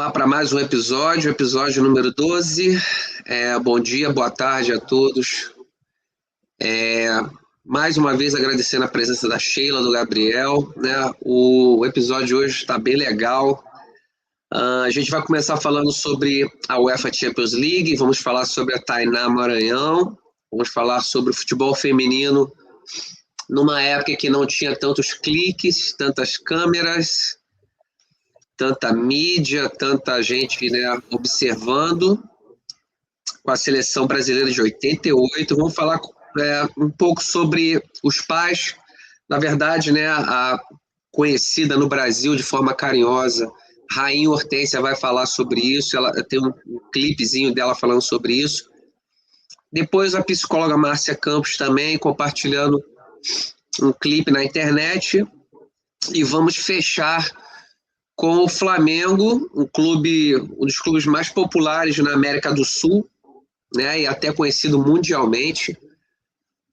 lá para mais um episódio número 12. Bom dia, boa tarde a todos. Mais uma vez agradecendo a presença da Sheila, do Gabriel, né? O episódio de hoje está bem legal. A gente vai começar falando sobre a UEFA Champions League, vamos falar sobre a Tainá Maranhão, vamos falar sobre o futebol feminino numa época que não tinha tantos cliques, tantas câmeras, tanta mídia, tanta gente, né, observando, com a seleção brasileira de 88. Vamos falar um pouco sobre os pais. Na verdade, né, a conhecida no Brasil de forma carinhosa, Rainha Hortência, vai falar sobre isso. Ela tem um clipezinho dela falando sobre isso. Depois a psicóloga Márcia Campos também compartilhando um clipe na internet. E vamos fechar com o Flamengo, um dos clubes mais populares na América do Sul, né, e até conhecido mundialmente.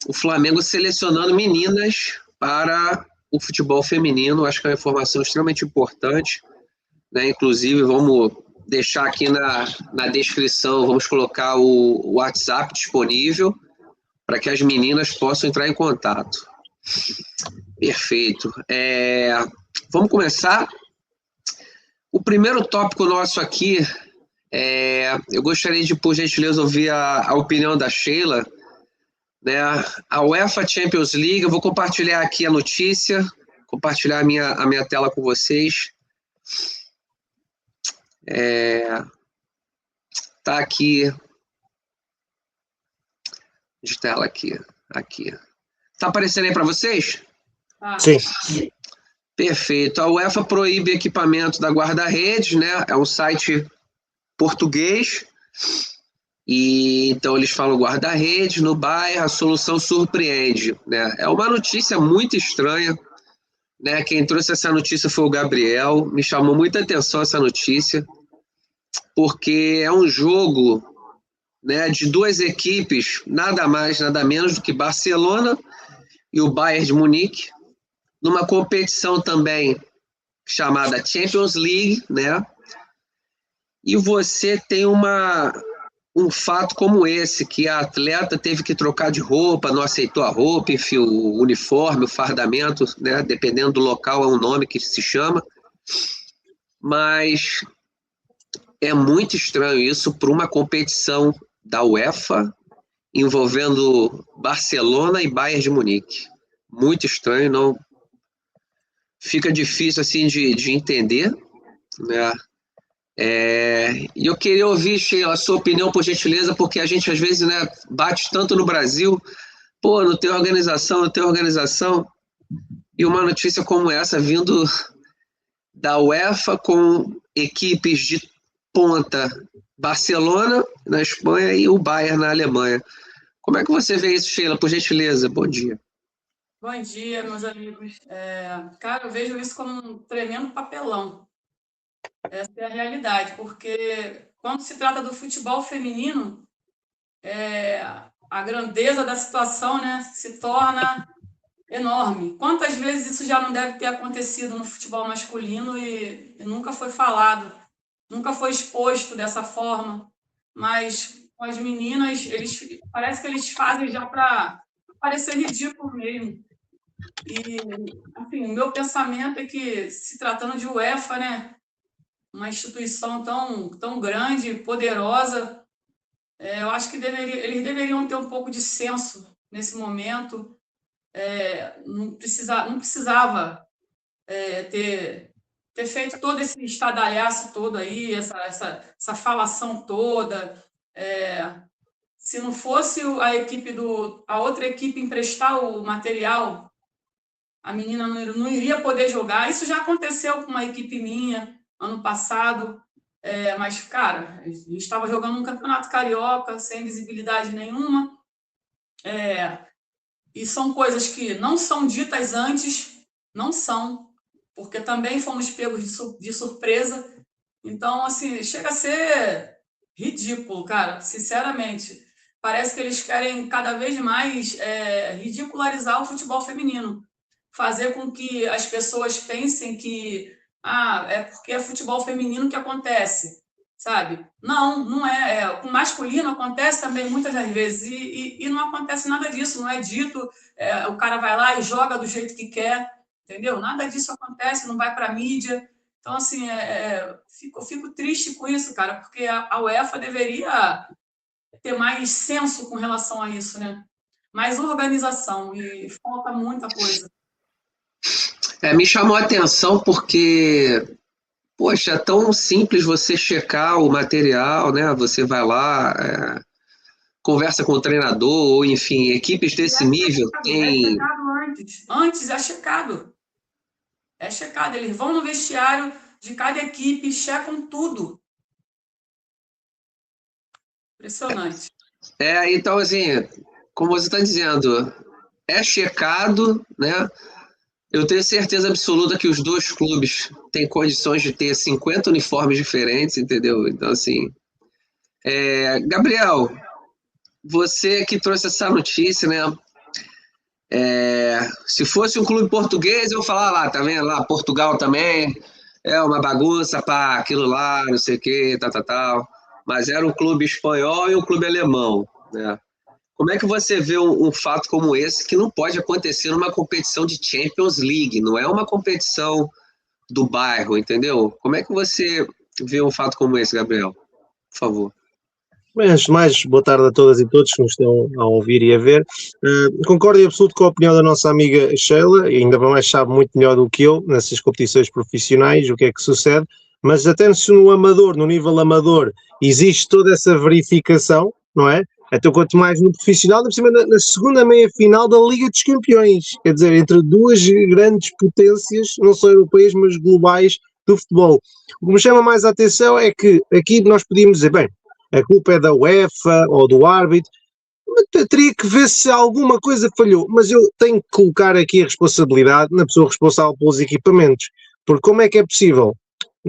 O Flamengo selecionando meninas para o futebol feminino. Acho que é uma informação extremamente importante, né? Inclusive, vamos deixar aqui na descrição, vamos colocar o WhatsApp disponível para que as meninas possam entrar em contato. Perfeito. Vamos começar. O primeiro tópico nosso aqui, eu gostaria de, por gentileza, ouvir a opinião da Sheila, né? A UEFA Champions League. Eu vou compartilhar aqui a notícia, compartilhar a minha tela com vocês. Tá aqui. Onde está ela aqui? Aqui. Tá aparecendo aí para vocês? Sim. Perfeito. A UEFA proíbe equipamento da guarda-redes, né? É um site português. E então eles falam guarda-redes no Bayern, a solução surpreende, né? É uma notícia muito estranha, né? Quem trouxe essa notícia foi o Gabriel. Me chamou muita atenção essa notícia, porque é um jogo, né, de duas equipes, nada mais, nada menos do que Barcelona e o Bayern de Munique, numa competição também chamada Champions League, né? E você tem um fato como esse, que a atleta teve que trocar de roupa, não aceitou a roupa, enfim, o uniforme, o fardamento, né? Dependendo do local, é um nome que se chama. Mas é muito estranho isso para uma competição da UEFA envolvendo Barcelona e Bayern de Munique. Muito estranho, não fica difícil assim de entender, né? E eu queria ouvir, Sheila, a sua opinião, por gentileza, porque a gente às vezes, né, bate tanto no Brasil, pô, não tem organização, e uma notícia como essa vindo da UEFA com equipes de ponta, Barcelona na Espanha e o Bayern na Alemanha. Como é que você vê isso, Sheila, por gentileza? Bom dia. Bom dia, meus amigos. Cara, eu vejo isso como um tremendo papelão. Essa é a realidade, porque quando se trata do futebol feminino, a grandeza da situação, né, se torna enorme. Quantas vezes isso já não deve ter acontecido no futebol masculino e nunca foi falado, nunca foi exposto dessa forma, mas com as meninas, parece que eles fazem já para parecer ridículo mesmo. E, assim, o meu pensamento é que, se tratando de UEFA, né, uma instituição tão grande, poderosa, eu acho que eles deveriam ter um pouco de senso nesse momento. Não precisava ter feito todo esse estadalhaço todo aí, essa falação toda. Se não fosse a outra equipe emprestar o material, a menina não iria poder jogar. Isso já aconteceu com uma equipe minha ano passado, mas, cara, a gente estava jogando um campeonato carioca sem visibilidade nenhuma, e são coisas que não são ditas antes, não são, porque também fomos pegos de surpresa. Então, assim, chega a ser ridículo, cara, sinceramente. Parece que eles querem cada vez mais ridicularizar o futebol feminino, fazer com que as pessoas pensem que é porque é futebol feminino que acontece, sabe? Não é. Com masculino acontece também muitas das vezes e não acontece nada disso, não é dito, o cara vai lá e joga do jeito que quer, entendeu? Nada disso acontece, não vai para a mídia. Então, assim, eu fico triste com isso, cara, porque a UEFA deveria ter mais senso com relação a isso, né? Mais organização, e falta muita coisa. Me chamou a atenção porque, poxa, é tão simples você checar o material, né? Você vai lá, conversa com o treinador, ou enfim, equipes desse nível tem. É checado antes é checado. É checado. Eles vão no vestiário de cada equipe, checam tudo. Impressionante. Então, assim, como você está dizendo, é checado, né? Eu tenho certeza absoluta que os dois clubes têm condições de ter 50 uniformes diferentes, entendeu? Então, assim. Gabriel, você que trouxe essa notícia, né? Se fosse um clube português, eu falar lá, tá vendo? Lá, Portugal também é uma bagunça para aquilo lá, não sei o que, tal. Mas era um clube espanhol e um clube alemão, né? Como é que você vê um fato como esse que não pode acontecer numa competição de Champions League? Não é uma competição do bairro, entendeu? Como é que você vê um fato como esse, Gabriel? Por favor. Bem, antes de mais, boa tarde a todas e todos que nos estão a ouvir e a ver. Concordo em absoluto com a opinião da nossa amiga Sheila, e ainda mais sabe muito melhor do que eu nessas competições profissionais, o que é que sucede, mas até se no amador, no nível amador, existe toda essa verificação, não é? Então, quanto mais no profissional, na segunda meia-final da Liga dos Campeões, quer dizer, entre duas grandes potências, não só europeias, mas globais do futebol. O que me chama mais a atenção é que aqui nós podíamos dizer, bem, a culpa é da UEFA ou do árbitro, teria que ver se alguma coisa falhou, mas eu tenho que colocar aqui a responsabilidade na pessoa responsável pelos equipamentos, porque como é que é possível,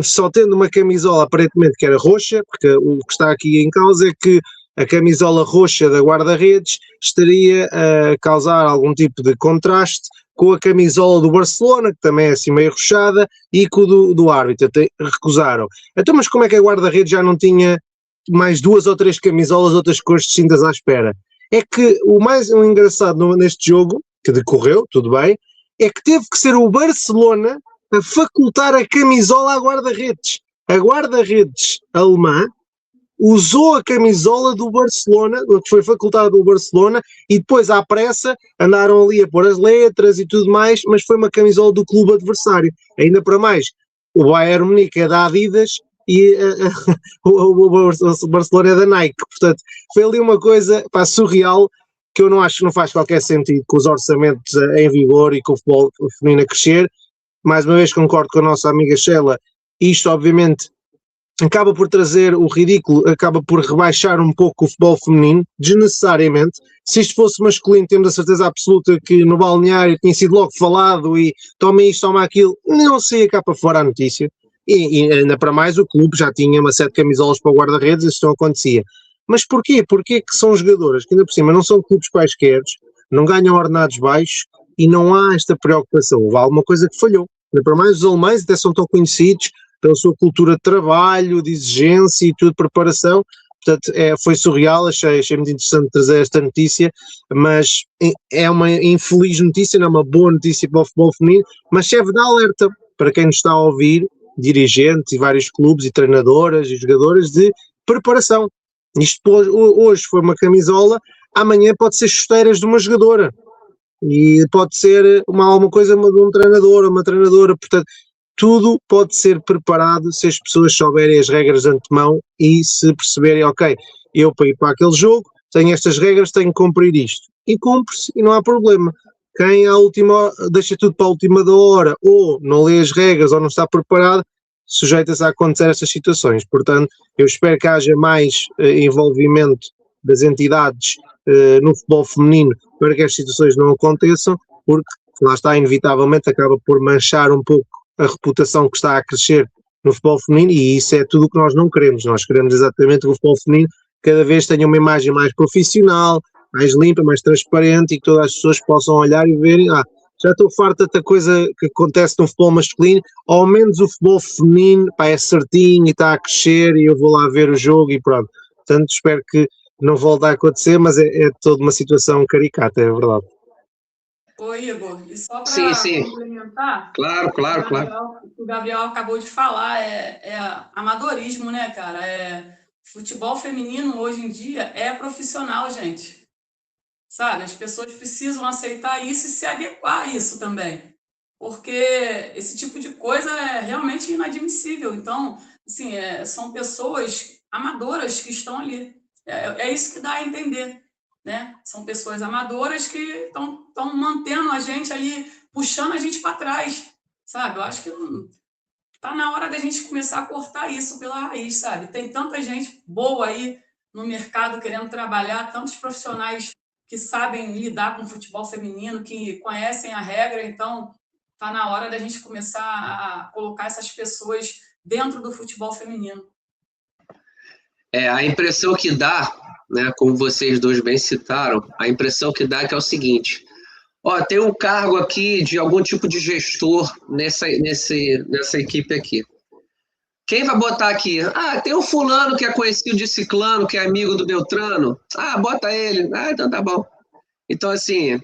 só tendo uma camisola aparentemente que era roxa, porque o que está aqui em causa é que a camisola roxa da guarda-redes estaria a causar algum tipo de contraste com a camisola do Barcelona, que também é assim meio roxada, e com o do árbitro, até recusaram. Então, mas como é que a guarda-redes já não tinha mais 2 ou 3 camisolas, outras cores distintas à espera? É que o mais engraçado neste jogo, que decorreu, tudo bem, é que teve que ser o Barcelona a facultar a camisola à guarda-redes. A guarda-redes alemã usou a camisola do Barcelona, que foi facultada do Barcelona, e depois à pressa andaram ali a pôr as letras e tudo mais, mas foi uma camisola do clube adversário. Ainda para mais, o Bayern Munique é da Adidas e o Barcelona é da Nike, portanto foi ali uma coisa surreal, que eu não acho que não faz qualquer sentido, com os orçamentos em vigor e com o futebol feminino a crescer. Mais uma vez concordo com a nossa amiga Sheila, isto obviamente acaba por trazer o ridículo, acaba por rebaixar um pouco o futebol feminino, desnecessariamente. Se isto fosse masculino, temos a certeza absoluta que no balneário tinha sido logo falado e toma isto, toma aquilo, não saía cá para fora a notícia. E ainda para mais o clube já tinha uma série de camisolas para o guarda-redes, isso não acontecia. Mas porquê? Porquê que são jogadoras que ainda por cima não são clubes quaisquer, não ganham ordenados baixos e não há esta preocupação? Houve alguma coisa que falhou. Ainda para mais os alemães até são tão conhecidos pela sua cultura de trabalho, de exigência e tudo de preparação. Portanto, foi surreal, achei muito interessante trazer esta notícia, mas é uma infeliz notícia, não é uma boa notícia para o futebol feminino, mas serve de alerta para quem nos está a ouvir, dirigentes e vários clubes e treinadoras e jogadoras, de preparação. Isto hoje foi uma camisola, amanhã pode ser chuteiras de uma jogadora e pode ser alguma coisa de um treinador ou uma treinadora, portanto tudo pode ser preparado se as pessoas souberem as regras de antemão e se perceberem, ok, eu para ir para aquele jogo tenho estas regras, tenho que cumprir isto, e cumpre-se e não há problema. Quem deixa tudo para a última da hora, ou não lê as regras, ou não está preparado, sujeita-se a acontecer estas situações. Portanto, eu espero que haja mais envolvimento das entidades no futebol feminino para que as situações não aconteçam, porque lá está, inevitavelmente, acaba por manchar um pouco a reputação que está a crescer no futebol feminino, e isso é tudo o que nós não queremos. Nós queremos exatamente que o futebol feminino cada vez tenha uma imagem mais profissional, mais limpa, mais transparente, e que todas as pessoas possam olhar e verem, Já estou farto de tanta coisa que acontece no futebol masculino, ao menos o futebol feminino, pá, é certinho e está a crescer e eu vou lá ver o jogo e pronto. Portanto, espero que não volte a acontecer, mas é toda uma situação caricata, é verdade. Ô, Igor, e só Sim, para sim. complementar, Claro, claro, claro. o que o Gabriel acabou de falar é amadorismo, né, cara? Futebol feminino hoje em dia é profissional, gente. Sabe? As pessoas precisam aceitar isso e se adequar a isso também. Porque esse tipo de coisa é realmente inadmissível. Então, assim, são pessoas amadoras que estão ali. É isso que dá a entender, né? São pessoas amadoras que estão mantendo a gente ali, puxando a gente para trás, sabe? Eu acho que está na hora da gente começar a cortar isso pela raiz, sabe? Tem tanta gente boa aí no mercado querendo trabalhar, tantos profissionais que sabem lidar com o futebol feminino, que conhecem a regra, então está na hora da gente começar a colocar essas pessoas dentro do futebol feminino. A impressão que dá, né, como vocês dois bem citaram, a impressão que dá é que é o seguinte: ó, tem um cargo aqui de algum tipo de gestor nessa equipe aqui. Quem vai botar aqui? Ah, tem o fulano que é conhecido de ciclano, que é amigo do Beltrano. Ah, bota ele. Ah, então tá bom. Então, assim,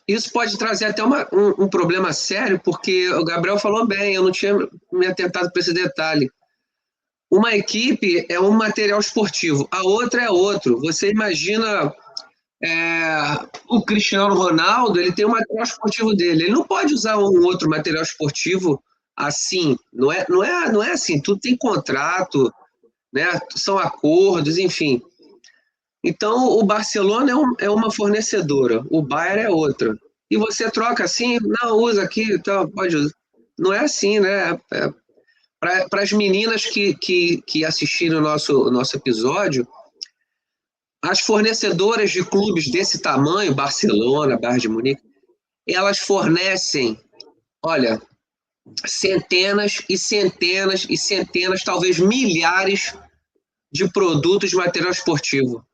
isso pode trazer até um problema sério, porque o Gabriel falou bem, eu não tinha me atentado para esse detalhe. Uma equipe é um material esportivo, a outra é outro. Você imagina o Cristiano Ronaldo, ele tem o material esportivo dele. Ele não pode usar um outro material esportivo assim. Não é assim. Tudo tem contrato, né? São acordos, enfim. Então, o Barcelona é uma fornecedora, o Bayern é outra. E você troca assim, não, usa aqui, então, pode usar. Não é assim, né? Para as meninas que assistiram o nosso episódio, as fornecedoras de clubes desse tamanho, Barcelona, Bayern de Munique, elas fornecem, olha, centenas e centenas e centenas, talvez milhares de produtos de material esportivo.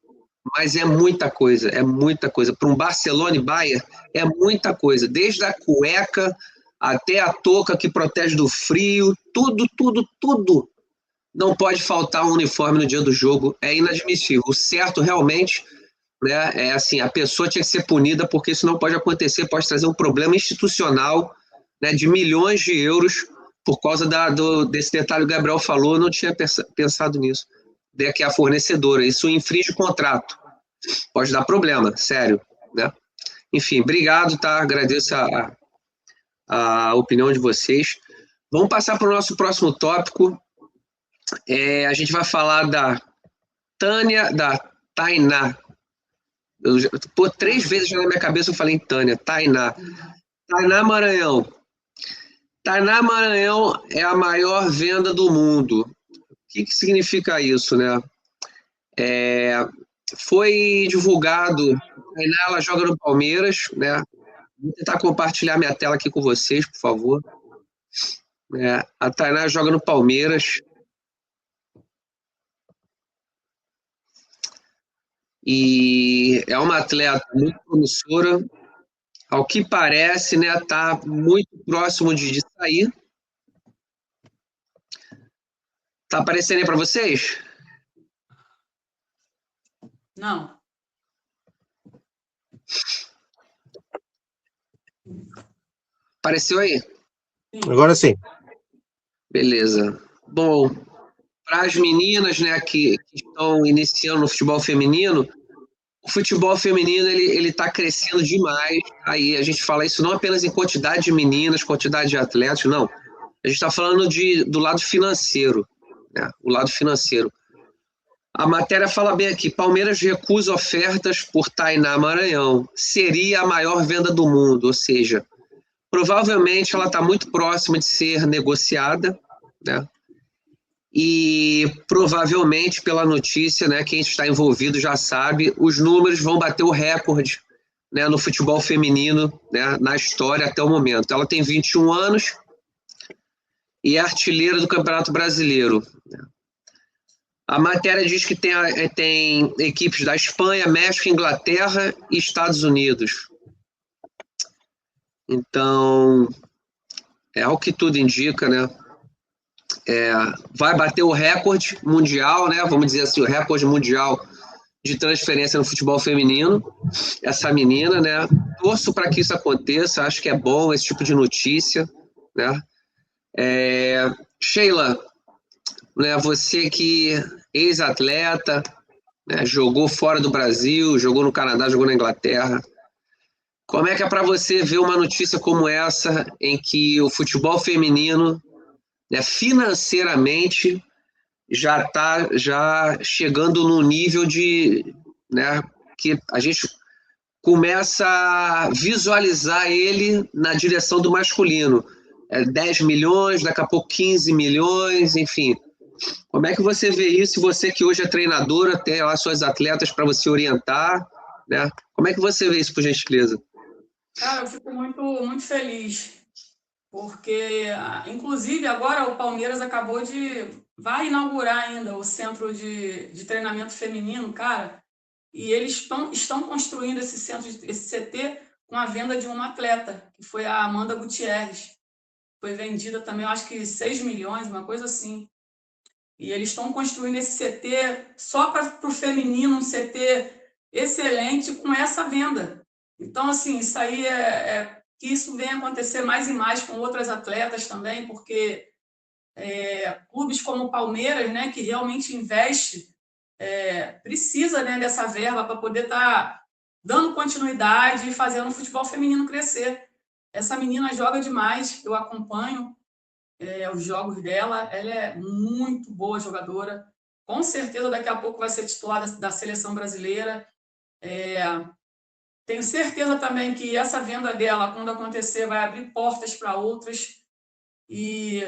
Mas é muita coisa, é muita coisa. Para um Barcelona e Bayern, é muita coisa. Desde a cueca até a touca que protege do frio, tudo, tudo, tudo. Não pode faltar um uniforme no dia do jogo, é inadmissível. O certo realmente, né, é assim, a pessoa tinha que ser punida, porque isso não pode acontecer, pode trazer um problema institucional, né, de milhões de euros por causa desse detalhe que o Gabriel falou, eu não tinha pensado nisso. Que é a fornecedora, isso infringe o contrato. Pode dar problema, sério, né? Enfim, obrigado, tá? Agradeço a opinião de vocês. Vamos passar para o nosso próximo tópico. A gente vai falar da Tainá. Por 3 vezes já na minha cabeça eu falei em Tânia, Tainá. Tainá Maranhão. Tainá Maranhão é a maior venda do mundo. O que significa isso, né? Foi divulgado, a Tainá, ela joga no Palmeiras, né? Vou tentar compartilhar minha tela aqui com vocês, por favor. A Tainá joga no Palmeiras. E é uma atleta muito promissora. Ao que parece, né, tá muito próximo de sair. Tá aparecendo aí para vocês? Não. Apareceu aí? Sim. Agora sim. Beleza. Bom, para as meninas, né, que estão iniciando no futebol feminino, o futebol feminino ele está crescendo demais. Aí a gente fala isso não apenas em quantidade de meninas, quantidade de atletas, não. A gente está falando do lado financeiro, né? O lado financeiro. A matéria fala bem aqui: Palmeiras recusa ofertas por Tainá Maranhão. Seria a maior venda do mundo, ou seja, provavelmente ela está muito próxima de ser negociada, né? E provavelmente, pela notícia, né, quem está envolvido já sabe, os números vão bater o recorde, né, no futebol feminino, né, na história até o momento. Ela tem 21 anos e é artilheira do Campeonato Brasileiro. A matéria diz que tem equipes da Espanha, México, Inglaterra e Estados Unidos. Então, é o que tudo indica, né? Vai bater o recorde mundial, né? Vamos dizer assim, o recorde mundial de transferência no futebol feminino. Essa menina, né? Torço para que isso aconteça, acho que é bom esse tipo de notícia, né? Sheila, né, você que ex-atleta, né, jogou fora do Brasil, jogou no Canadá, jogou na Inglaterra. Como é que é para você ver uma notícia como essa, em que o futebol feminino, né, financeiramente, já está chegando no nível de, né, que a gente começa a visualizar ele na direção do masculino. 10 milhões, daqui a pouco 15 milhões, enfim. Como é que você vê isso? Você que hoje é treinadora, tem lá suas atletas para você orientar, né? Como é que você vê isso, por gentileza? Cara, eu fico muito, muito feliz, porque, inclusive, agora o Palmeiras vai inaugurar ainda o centro de treinamento feminino, cara, e eles estão construindo esse centro, esse CT, com a venda de uma atleta, que foi a Amanda Gutierrez. Foi vendida também, eu acho que 6 milhões, uma coisa assim. E eles estão construindo esse CT só para o feminino, um CT excelente com essa venda. Então, assim, isso aí que isso venha acontecer mais e mais com outras atletas também, porque clubes como o Palmeiras, né, que realmente investe, precisa, né, dessa verba para poder estar dando continuidade e fazendo o futebol feminino crescer. Essa menina joga demais, eu acompanho os jogos dela, ela é muito boa jogadora, com certeza daqui a pouco vai ser titular da seleção brasileira. Tenho certeza também que essa venda dela, quando acontecer, vai abrir portas para outras, e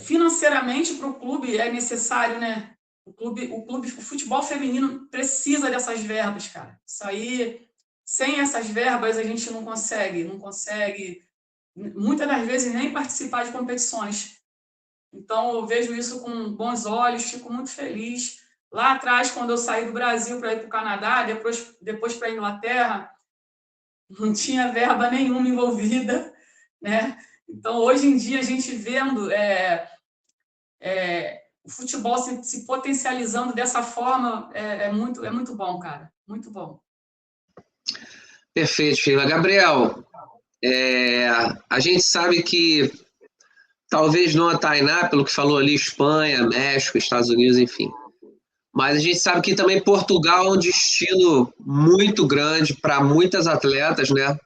financeiramente para o clube é necessário, né? O futebol feminino precisa dessas verbas, cara. Isso aí, sem essas verbas a gente não consegue muitas das vezes nem participar de competições. Então, eu vejo isso com bons olhos, fico muito feliz. Lá atrás, quando eu saí do Brasil para ir para o Canadá, depois para a Inglaterra, não tinha verba nenhuma envolvida, né? Então, hoje em dia, a gente vendo o futebol se potencializando dessa forma, é muito bom, cara. Muito bom. Perfeito, Sheila. Gabriel, a gente sabe que talvez não a Tainá, pelo que falou ali, Espanha, México, Estados Unidos, enfim. Mas a gente sabe que também Portugal é um destino muito grande para muitas atletas, né?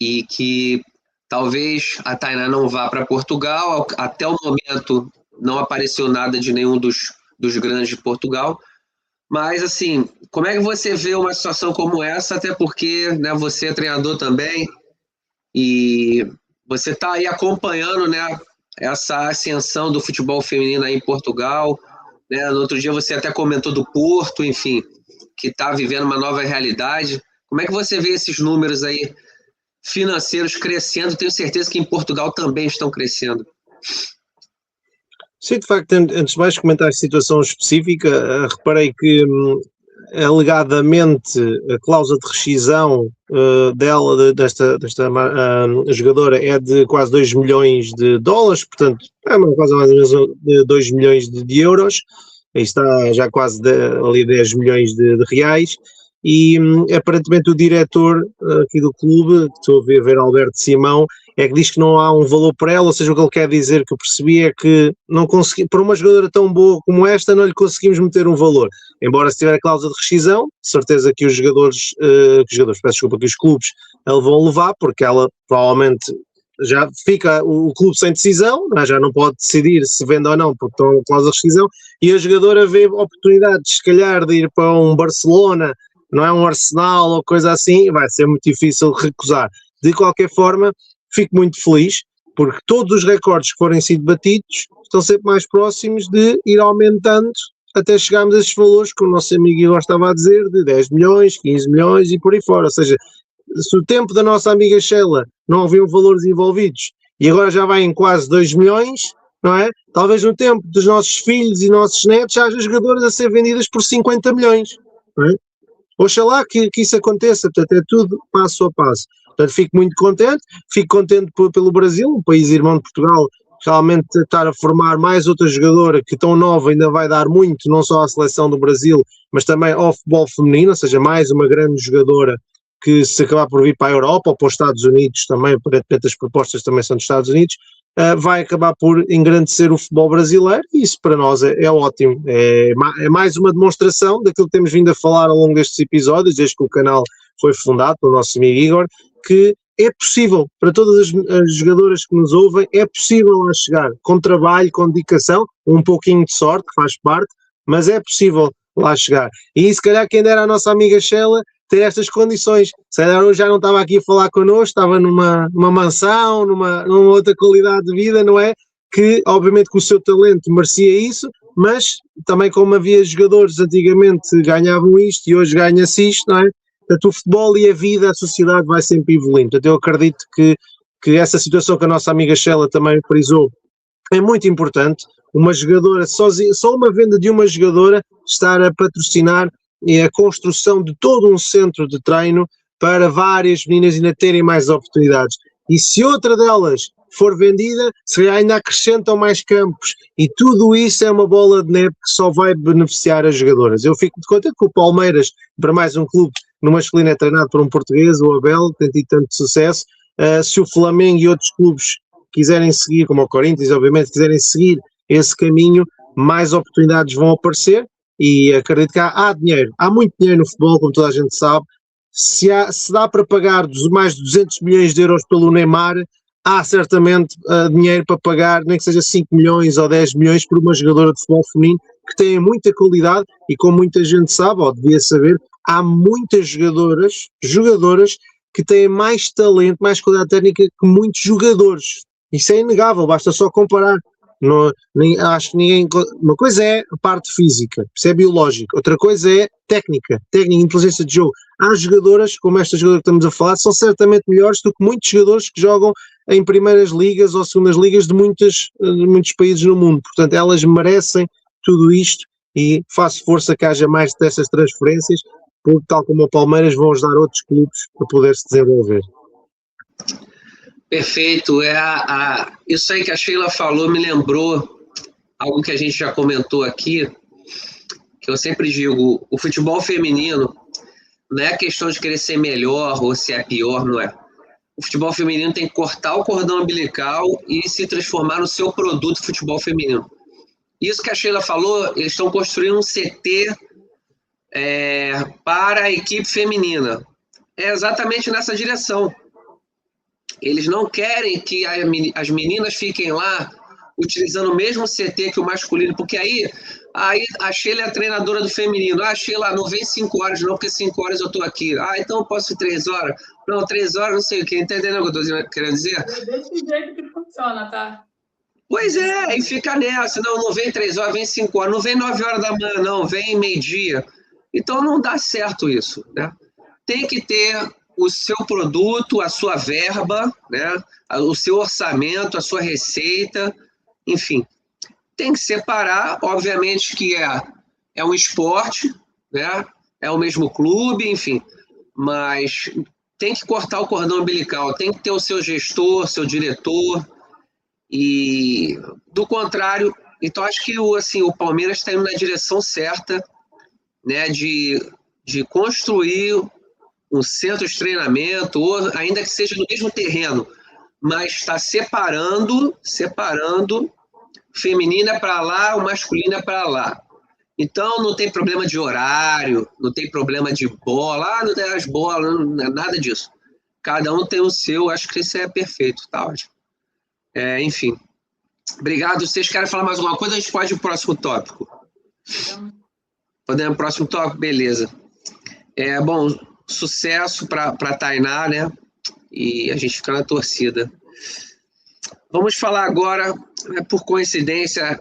E que talvez a Tainá não vá para Portugal. Até o momento não apareceu nada de nenhum dos grandes de Portugal. Mas, assim, como é que você vê uma situação como essa? Até porque, né, você é treinador também e você está aí acompanhando, né, essa ascensão do futebol feminino aí em Portugal, né? No outro dia você até comentou do Porto, enfim, que está vivendo uma nova realidade. Como é que você vê esses números aí financeiros crescendo? Tenho certeza que em Portugal também estão crescendo. Sim, de facto, antes de mais comentar a situação específica, reparei que alegadamente a cláusula de rescisão dela, desta jogadora, é de quase 2 milhões de dólares, portanto é uma coisa mais ou menos de 2 milhões de euros, aí está já quase ali 10 milhões de reais, e aparentemente o diretor aqui do clube, que estou a ver Alberto Simão, é que diz que não há um valor para ela, ou seja, o que ele quer dizer, que eu percebi, é que não consegui, para uma jogadora tão boa como esta, não lhe conseguimos meter um valor. Embora se tiver a cláusula de rescisão, certeza que os jogadores, peço desculpa, que os clubes vão levar, porque ela provavelmente já fica o clube sem decisão, já não pode decidir se vende ou não, porque estão a cláusula de rescisão, e a jogadora vê oportunidades, se calhar, de ir para um Barcelona, não é, um Arsenal ou coisa assim, vai ser muito difícil recusar. De qualquer forma, fico muito feliz, porque todos os recordes que forem sido batidos estão sempre mais próximos de ir aumentando até chegarmos a esses valores que o nosso amigo Igor estava a dizer, de 10 milhões, 15 milhões e por aí fora. Ou seja, se o tempo da nossa amiga Sheila não haviam valores envolvidos e agora já vai em quase 2 milhões, não é? Talvez no tempo dos nossos filhos e nossos netos haja jogadoras a ser vendidas por 50 milhões, não é? Oxalá que isso aconteça, portanto é tudo passo a passo. Portanto fico muito contente, pelo Brasil, um país irmão de Portugal, realmente estar a formar mais outra jogadora que tão nova ainda vai dar muito, não só à seleção do Brasil, mas também ao futebol feminino, ou seja, mais uma grande jogadora que se acabar por vir para a Europa ou para os Estados Unidos também, aparentemente as propostas também são dos Estados Unidos, vai acabar por engrandecer o futebol brasileiro e isso para nós é ótimo. É mais uma demonstração daquilo que temos vindo a falar ao longo destes episódios, desde que o canal foi fundado pelo nosso amigo Igor, que é possível, para todas as jogadoras que nos ouvem, é possível lá chegar, com trabalho, com dedicação, um pouquinho de sorte, que faz parte, mas é possível lá chegar. E se calhar quem dera a nossa amiga Sheila ter estas condições. Se calhar hoje já não estava aqui a falar connosco, estava numa mansão, numa outra qualidade de vida, não é? Que obviamente com o seu talento merecia isso, mas também como havia jogadores antigamente ganhavam isto e hoje ganha-se isto, não é? Portanto, o futebol e a vida, a sociedade vai sempre evoluindo. Portanto, eu acredito que essa situação que a nossa amiga Sheila também frisou é muito importante. Uma jogadora, só uma venda de uma jogadora estar a patrocinar a construção de todo um centro de treino para várias meninas ainda terem mais oportunidades. E se outra delas for vendida, se ainda acrescentam mais campos. E tudo isso é uma bola de neve que só vai beneficiar as jogadoras. Eu fico contente que o Palmeiras, para mais um clube no masculino, é treinado por um português, o Abel, tem tido tanto sucesso. Se o Flamengo e outros clubes quiserem seguir, como o Corinthians, obviamente, quiserem seguir esse caminho, mais oportunidades vão aparecer e acredito que há dinheiro, há muito dinheiro no futebol, como toda a gente sabe. Se dá para pagar mais de 200 milhões de euros pelo Neymar, há certamente dinheiro para pagar, nem que seja 5 milhões ou 10 milhões por uma jogadora de futebol feminino que tem muita qualidade e como muita gente sabe, ou devia saber, há muitas jogadoras que têm mais talento, mais qualidade técnica que muitos jogadores. Isso é inegável, basta só comparar. Acho que ninguém. Uma coisa é a parte física, isso é biológico, outra coisa é técnica, inteligência de jogo. Há jogadoras, como esta jogadora que estamos a falar, são certamente melhores do que muitos jogadores que jogam em primeiras ligas ou segundas ligas de muitos países no mundo. Portanto, elas merecem tudo isto e faço força que haja mais dessas transferências, porque, tal como o Palmeiras, vão ajudar outros clubes a poder se desenvolver. Perfeito. Isso aí que a Sheila falou me lembrou algo que a gente já comentou aqui, que eu sempre digo, o futebol feminino não é questão de querer ser melhor ou se é pior, não é. O futebol feminino tem que cortar o cordão umbilical e se transformar no seu produto futebol feminino. Isso que a Sheila falou, eles estão construindo um CT para a equipe feminina. É exatamente nessa direção. Eles não querem que as meninas fiquem lá utilizando o mesmo CT que o masculino, porque aí a Sheila é a treinadora do feminino. Sheila, não vem 5 horas não, porque 5 horas eu estou aqui. Então eu posso ir 3 horas? Não, 3 horas não sei o quê. Entendendo o que eu estou querendo dizer? É desse jeito que funciona, tá? Pois é, e fica nessa. Não vem 3 horas, vem 5 horas. Não vem 9 horas da manhã, não. Vem meio-dia. Então não dá certo isso, né? Tem que ter o seu produto, a sua verba, né? O seu orçamento, a sua receita, enfim. Tem que separar, obviamente que é um esporte, né? É o mesmo clube, enfim, mas tem que cortar o cordão umbilical, tem que ter o seu gestor, seu diretor, e do contrário, então acho que o Palmeiras está indo na direção certa, né? De construir um centro de treinamento, ou ainda que seja no mesmo terreno, mas está separando feminina para lá, o masculino é para lá. Então não tem problema de horário, não tem problema de bola, não tem as bolas, nada disso. Cada um tem o seu, acho que isso é perfeito, tá ótimo. Enfim, obrigado. Vocês querem falar mais alguma coisa? A gente pode ir para o próximo tópico. Podemos ir para o próximo tópico? Beleza. Bom, sucesso para a Tainá, né? E a gente fica na torcida. Vamos falar agora, por coincidência,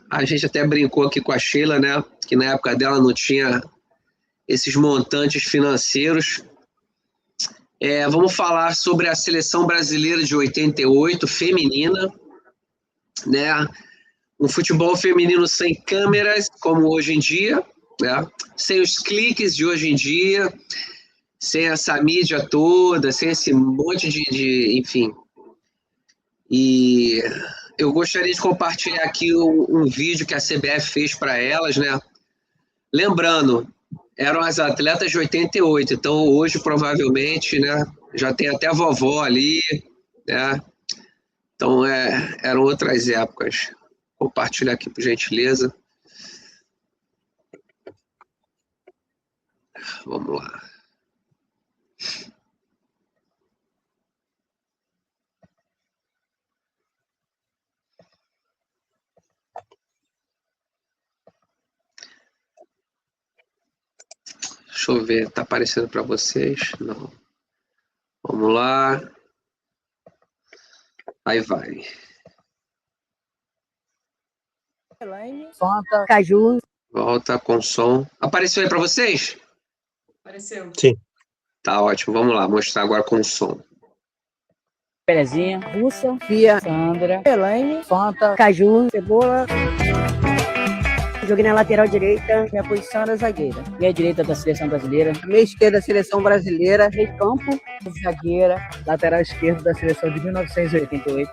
a gente até brincou aqui com a Sheila, né? Que na época dela não tinha esses montantes financeiros. Vamos falar sobre a seleção brasileira de 88, feminina, né? Um futebol feminino sem câmeras, como hoje em dia, né? Sem os cliques de hoje em dia, sem essa mídia toda, sem esse monte enfim. E eu gostaria de compartilhar aqui um vídeo que a CBF fez para elas, né? Lembrando, eram as atletas de 88, então hoje provavelmente, né, já tem até a vovó ali, né? Então eram outras épocas. Compartilhar aqui, por gentileza. Vamos lá. Deixa eu ver, tá aparecendo para vocês? Não. Vamos lá. Aí vai. Fanta, caju. Volta com som. Apareceu aí para vocês? Apareceu. Sim. Tá ótimo. Vamos lá, mostrar agora com som. Pelezinha, Russa, Fia, Sandra, Elaine, Fanta, caju, cebola. Joguei na lateral direita. Minha posição era zagueira. Minha direita da seleção brasileira. Minha esquerda, seleção brasileira. Meio campo, zagueira. Lateral esquerdo da seleção de 1988.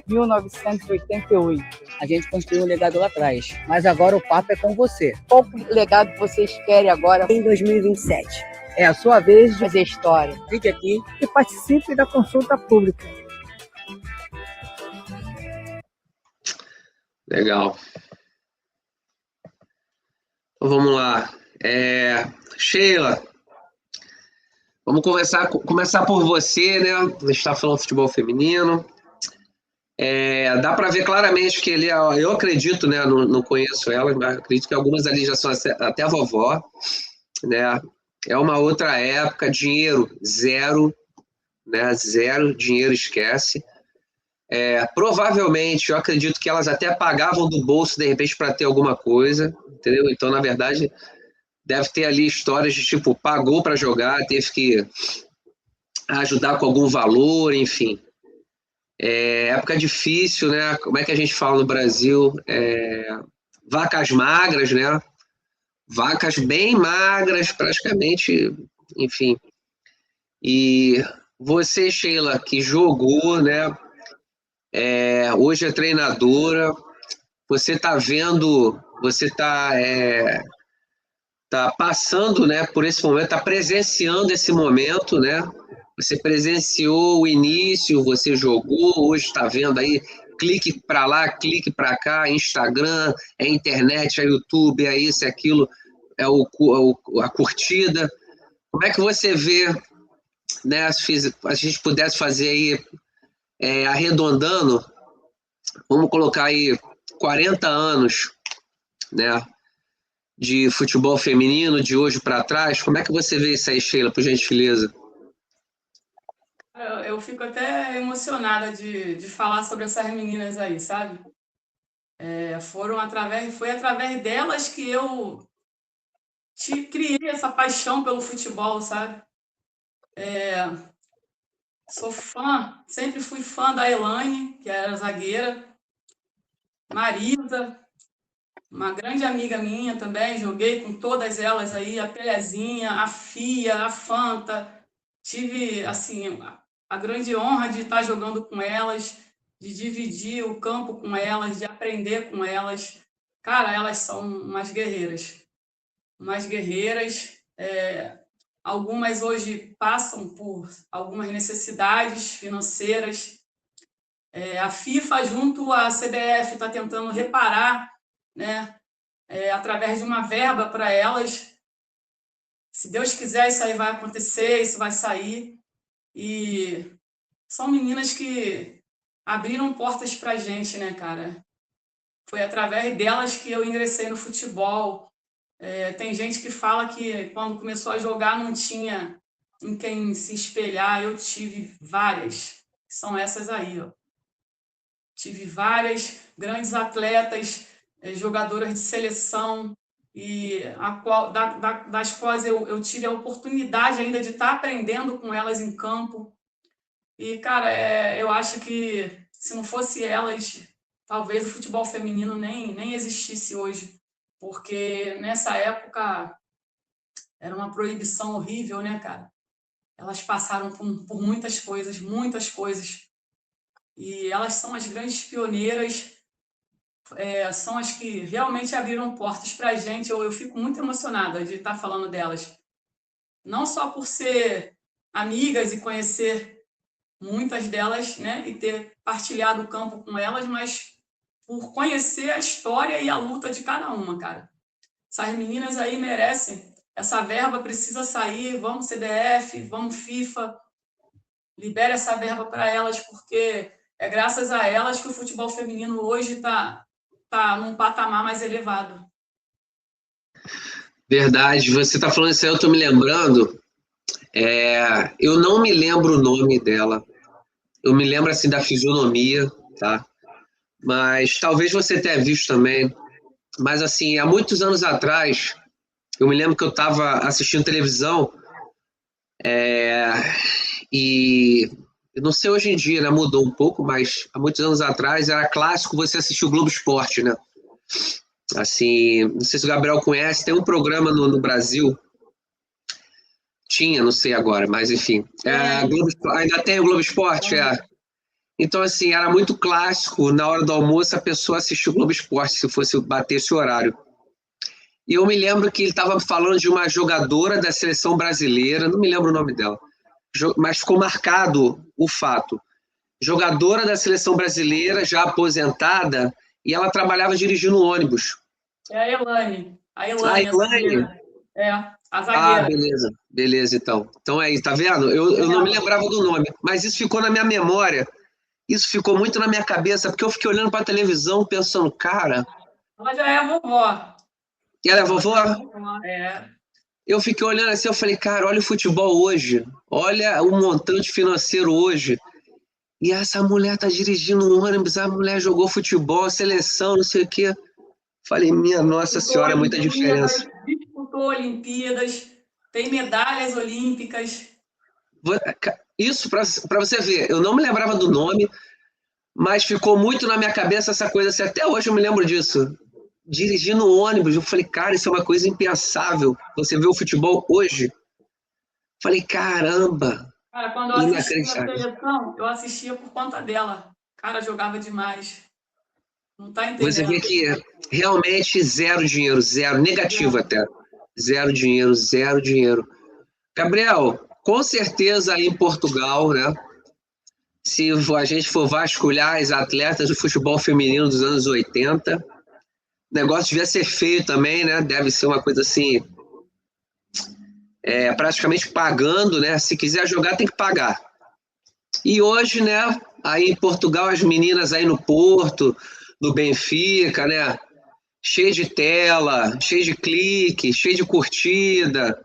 1988. A gente construiu um legado lá atrás. Mas agora o papo é com você. Qual legado vocês querem agora? Em 2027. É a sua vez de fazer história. Fique aqui e participe da consulta pública. Legal. Então, vamos lá. Sheila, vamos começar por você, né? A gente está falando de futebol feminino. Dá para ver claramente que eu acredito, né? Não conheço elas, mas acredito que algumas ali já são até a vovó, né? É uma outra época, dinheiro zero, né? Zero, dinheiro esquece. Provavelmente, eu acredito que elas até pagavam do bolso, de repente, para ter alguma coisa, entendeu? Então, na verdade, deve ter ali histórias de tipo, pagou para jogar, teve que ajudar com algum valor, enfim. Época difícil, né? Como é que a gente fala no Brasil? Vacas magras, né? Vacas bem magras, praticamente, enfim. E você, Sheila, que jogou, né? Hoje é treinadora, você está vendo, você está passando, né, por esse momento, está presenciando esse momento, né? Você presenciou o início, você jogou, hoje está vendo aí, clique para lá, clique para cá, Instagram, internet, YouTube, isso, aquilo, a curtida. Como é que você vê, né, se a gente pudesse fazer aí, arredondando, vamos colocar aí 40 anos, né, de futebol feminino, de hoje para trás, como é que você vê isso aí, Sheila, por gentileza? Eu fico até emocionada de falar sobre essas meninas aí, sabe? Foi através delas que eu criei essa paixão pelo futebol, sabe? Sou fã, sempre fui fã da Elaine, que era zagueira, Marisa, uma grande amiga minha também, joguei com todas elas aí, a Pelezinha, a Fia, a Fanta. Tive, assim, a grande honra de estar jogando com elas, de dividir o campo com elas, de aprender com elas. Cara, elas são umas guerreiras. Umas guerreiras. Algumas hoje passam por algumas necessidades financeiras. A FIFA, junto à CBF, está tentando reparar, né, através de uma verba para elas. Se Deus quiser, isso aí vai acontecer, isso vai sair. E são meninas que abriram portas para a gente, né, cara? Foi através delas que eu ingressei no futebol. Tem gente que fala que quando começou a jogar não tinha em quem se espelhar. Eu tive várias. São essas aí, ó. Tive várias grandes atletas, jogadoras de seleção, e das quais eu tive a oportunidade ainda de estar aprendendo com elas em campo. E, cara, eu acho que se não fosse elas, talvez o futebol feminino nem existisse hoje, porque nessa época era uma proibição horrível, né, cara? Elas passaram por muitas coisas, e elas são as grandes pioneiras, são as que realmente abriram portas para a gente. Eu fico muito emocionada de estar falando delas, não só por ser amigas e conhecer muitas delas, né, e ter partilhado o campo com elas, mas por conhecer a história e a luta de cada uma, cara. Essas meninas aí merecem. Essa verba precisa sair. Vamos CDF, vamos FIFA. Libere essa verba para elas, porque é graças a elas que o futebol feminino hoje está num patamar mais elevado. Verdade. Você está falando isso aí, eu estou me lembrando. Eu não me lembro o nome dela. Eu me lembro assim da fisionomia, tá? Mas talvez você tenha visto também. Mas assim, há muitos anos atrás, eu me lembro que eu estava assistindo televisão e eu não sei hoje em dia, né? Mudou um pouco, mas há muitos anos atrás era clássico você assistir o Globo Esporte, né? Assim, não sei se o Gabriel conhece, tem um programa no Brasil. Tinha, não sei agora, mas enfim. Ainda tem o Globo Esporte, Então, assim, era muito clássico, na hora do almoço, a pessoa assistia o Globo Esporte, se fosse bater esse horário. E eu me lembro que ele estava falando de uma jogadora da seleção brasileira, não me lembro o nome dela, mas ficou marcado o fato. Jogadora da seleção brasileira, já aposentada, e ela trabalhava dirigindo ônibus. É a Elaine. A Elaine? A zagueira. Beleza, então. Então é isso, tá vendo? Eu não me lembrava do nome, mas isso ficou na minha memória. Isso ficou muito na minha cabeça, porque eu fiquei olhando para a televisão pensando, cara... Ela já é a vovó. E ela é vovó? É. Eu fiquei olhando assim, eu falei, cara, olha o futebol hoje. Olha o montante financeiro hoje. E essa mulher tá dirigindo um ônibus, a mulher jogou futebol, seleção, não sei o quê. Falei, minha Nossa Senhora, é muita diferença. Disputou Olimpíadas, tem medalhas olímpicas. Isso, para você ver, eu não me lembrava do nome, mas ficou muito na minha cabeça essa coisa assim, até hoje eu me lembro disso. Dirigindo ônibus, eu falei, cara, isso é uma coisa impensável. Você vê o futebol hoje? Falei, caramba! Cara, quando eu assistia a seleção, eu assistia por conta dela. Cara, jogava demais. Não tá entendendo. Você vê que realmente zero dinheiro, zero, negativo até. Zero dinheiro. Gabriel, com certeza aí em Portugal, né? Se a gente for vasculhar as atletas do futebol feminino dos anos 80, o negócio devia ser feio também, né? Deve ser uma coisa assim, praticamente pagando, né? Se quiser jogar, tem que pagar. E hoje, né? Aí em Portugal, as meninas aí no Porto, no Benfica, né? Cheio de tela, cheio de clique, cheio de curtida,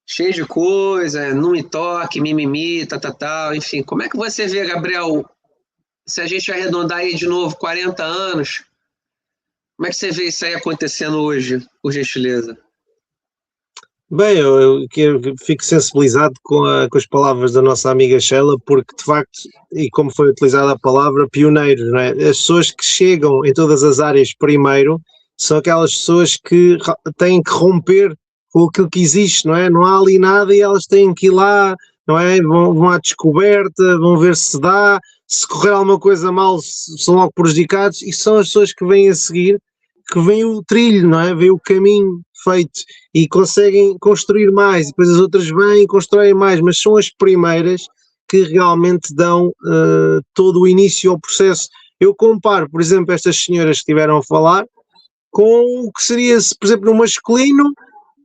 cheio de coisa, não me toque, mimimi, tal, enfim. Como é que você vê, Gabriel, se a gente arredondar aí de novo 40 anos, como é que você vê isso aí acontecendo hoje, por gentileza? Bem, eu fico sensibilizado com as palavras da nossa amiga Sheila, porque de facto, e como foi utilizada a palavra, pioneiros, não é? As pessoas que chegam em todas as áreas primeiro são aquelas pessoas que têm que romper com aquilo que existe, não é? Não há ali nada e elas têm que ir lá, não é? Vão à descoberta, vão ver se dá, se correr alguma coisa mal são logo prejudicados, e são as pessoas que vêm a seguir, que vêm o trilho, não é? Vêm o caminho feito e conseguem construir mais, e depois as outras vêm e constroem mais, mas são as primeiras que realmente dão todo o início ao processo. Eu comparo, por exemplo, estas senhoras que estiveram a falar com o que seria, por exemplo, no masculino,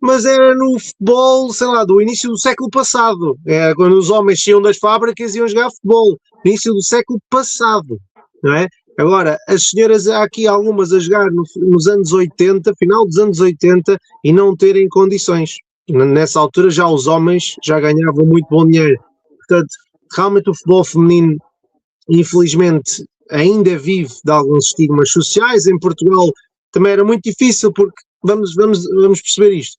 mas era no futebol, sei lá, do início do século passado. Era quando os homens saíam das fábricas e iam jogar futebol, início do século passado, não é? Agora, as senhoras, há aqui algumas a jogar nos anos 80, final dos anos 80, e não terem condições. Nessa altura já os homens já ganhavam muito bom dinheiro. Portanto, realmente o futebol feminino, infelizmente, ainda vive de alguns estigmas sociais. Em Portugal também era muito difícil, porque vamos perceber isto.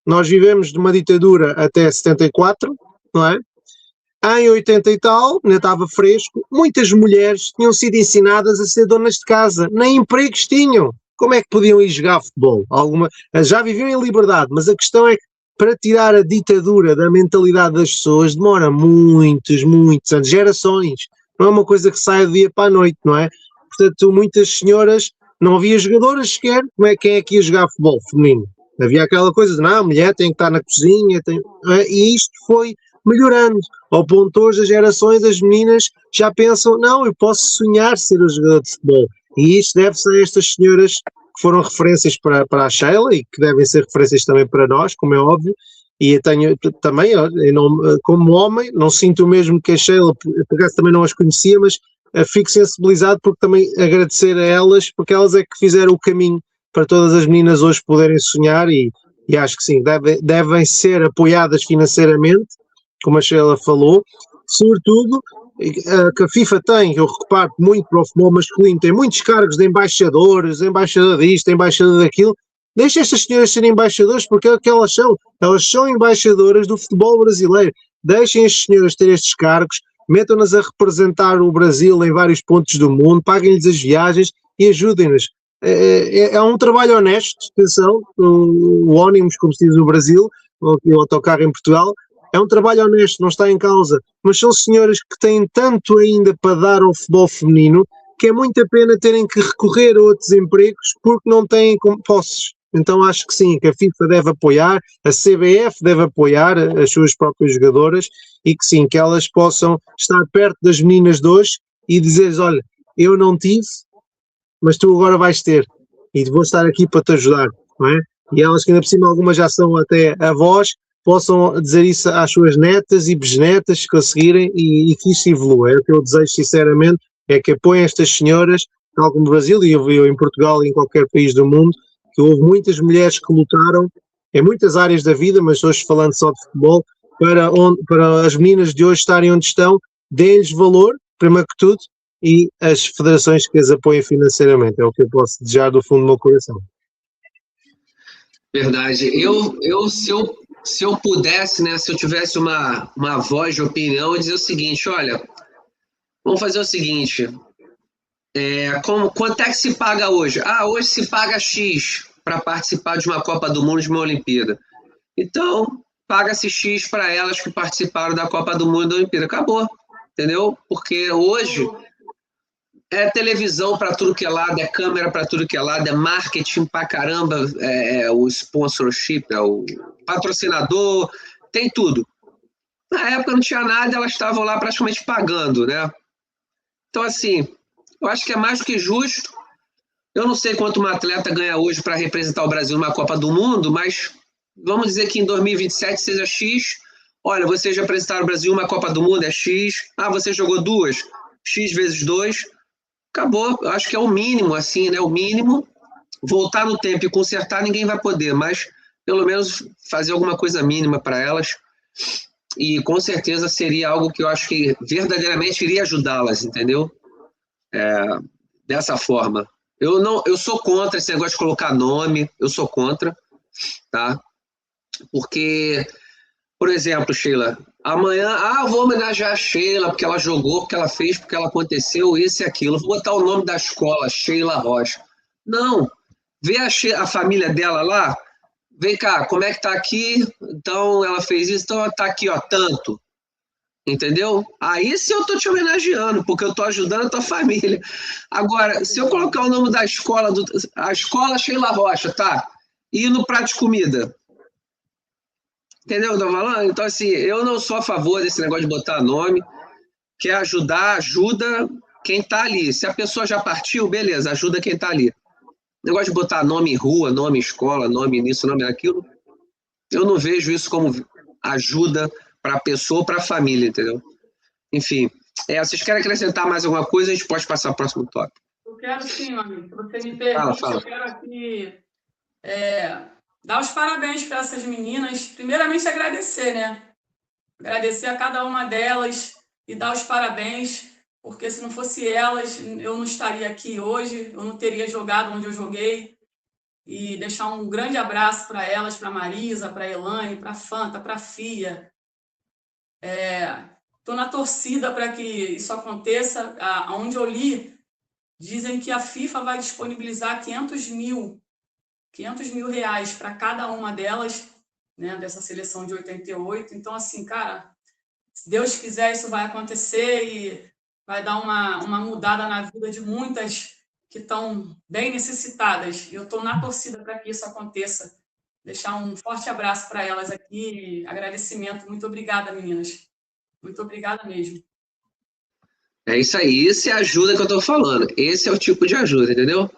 Nós vivemos de uma ditadura até 74, não é? Em 80 e tal, ainda estava fresco, muitas mulheres tinham sido ensinadas a ser donas de casa, nem empregos tinham. como é que podiam ir jogar futebol? Já viviam em liberdade, mas a questão é que para tirar a ditadura da mentalidade das pessoas demora muitos anos, gerações. Não é uma coisa que sai do dia para a noite, não é? Portanto, muitas senhoras, não havia jogadoras sequer, quem é que ia jogar futebol feminino? Havia aquela coisa de, não, a mulher tem que estar na cozinha, e isto foi melhorando, ao ponto hoje as gerações, as meninas já pensam, não, eu posso sonhar ser um jogador de futebol. E isto deve-se a estas senhoras que foram referências para a Sheila e que devem ser referências também para nós, como é óbvio. E eu tenho também, como homem, não sinto o mesmo que a Sheila, por acaso também não as conhecia, mas fico sensibilizado porque também agradecer a elas, porque elas é que fizeram o caminho para todas as meninas hoje poderem sonhar e acho que sim, devem ser apoiadas financeiramente, como a Sheila falou, sobretudo que a FIFA tem, eu reparo muito para o futebol masculino, tem muitos cargos de embaixadores, embaixador disto, embaixador daquilo. Deixa estas senhoras serem embaixadores porque é o que elas são embaixadoras do futebol brasileiro. Deixem as senhoras ter estes cargos, metam-nas a representar o Brasil em vários pontos do mundo, paguem-lhes as viagens e ajudem-nas. É um trabalho honesto, atenção, o Ónimos, como se diz no Brasil, o autocarro em Portugal, é um trabalho honesto, não está em causa, mas são senhoras que têm tanto ainda para dar ao futebol feminino que é muito a pena terem que recorrer a outros empregos porque não têm posses. Então acho que sim, que a FIFA deve apoiar, a CBF deve apoiar as suas próprias jogadoras e que sim, que elas possam estar perto das meninas de hoje e dizer-lhes, olha, eu não tive, mas tu agora vais ter e vou estar aqui para te ajudar, não é? E elas que ainda por cima algumas já são até avós, possam dizer isso às suas netas e bisnetas que a seguirem e que isso evolua. É o que eu desejo sinceramente, é que apoiem estas senhoras, tal como no Brasil e eu em Portugal e em qualquer país do mundo, que houve muitas mulheres que lutaram em muitas áreas da vida, mas hoje falando só de futebol, para as meninas de hoje estarem onde estão, deem-lhes valor, primeiro que tudo, e as federações que as apoiem financeiramente. É o que eu posso desejar do fundo do meu coração. Verdade. Se eu pudesse, né, se eu tivesse uma voz de opinião, eu dizer o seguinte, olha, vamos fazer o seguinte, quanto é que se paga hoje? Hoje se paga X para participar de uma Copa do Mundo, de uma Olimpíada. Então, paga-se X para elas que participaram da Copa do Mundo e da Olimpíada. Acabou, entendeu? Porque hoje é televisão para tudo que é lado, é câmera para tudo que é lado, é marketing para caramba, o sponsorship, o patrocinador, tem tudo. Na época não tinha nada, elas estavam lá praticamente pagando, né? Então, assim, eu acho que é mais do que justo. Eu não sei quanto uma atleta ganha hoje para representar o Brasil numa Copa do Mundo, mas vamos dizer que em 2027 seja X. Olha, vocês representaram o Brasil numa Copa do Mundo, é X. Você jogou duas, X vezes 2. Acabou, eu acho que é o mínimo, assim, né? O mínimo, voltar no tempo e consertar ninguém vai poder, mas pelo menos fazer alguma coisa mínima para elas. E com certeza seria algo que eu acho que verdadeiramente iria ajudá-las, entendeu? Dessa forma. Eu sou contra esse negócio de colocar nome, eu sou contra, tá? Porque, por exemplo, Sheila, amanhã, eu vou homenagear a Sheila, porque ela jogou, porque ela fez, porque ela aconteceu isso e aquilo. Vou botar o nome da escola, Sheila Rocha. Não. Vê a família dela lá, vem cá, como é que tá aqui? Então, ela fez isso, então tá aqui, ó, tanto. Entendeu? Aí sim eu tô te homenageando, porque eu tô ajudando a tua família. Agora, se eu colocar o nome da escola, a escola Sheila Rocha, tá? E no prato de comida, entendeu o que eu tô falando? Então, assim, eu não sou a favor desse negócio de botar nome. Quer ajudar, ajuda quem tá ali. Se a pessoa já partiu, beleza, ajuda quem tá ali. Negócio de botar nome em rua, nome em escola, nome nisso, nome naquilo, eu não vejo isso como ajuda para a pessoa ou para a família, entendeu? Enfim, vocês querem acrescentar mais alguma coisa? A gente pode passar ao próximo tópico. Eu quero sim, amigo. Se você me permite, eu quero aqui dar os parabéns para essas meninas. Primeiramente, agradecer, né? Agradecer a cada uma delas e dar os parabéns, porque se não fosse elas, eu não estaria aqui hoje, eu não teria jogado onde eu joguei. E deixar um grande abraço para elas, para a Marisa, para a Elane, para a Fanta, para a Fia. Estou na torcida para que isso aconteça. Onde eu li, Dizem que a FIFA vai disponibilizar 500 mil reais para cada uma delas, né, dessa seleção de 88. Então, assim, cara, se Deus quiser, isso vai acontecer e vai dar uma mudada na vida de muitas que estão bem necessitadas. E eu estou na torcida para que isso aconteça. Deixar um forte abraço para elas aqui, agradecimento. Muito obrigada, meninas. Muito obrigada mesmo. É isso aí, isso é a ajuda que eu tô falando. Esse é o tipo de ajuda, entendeu?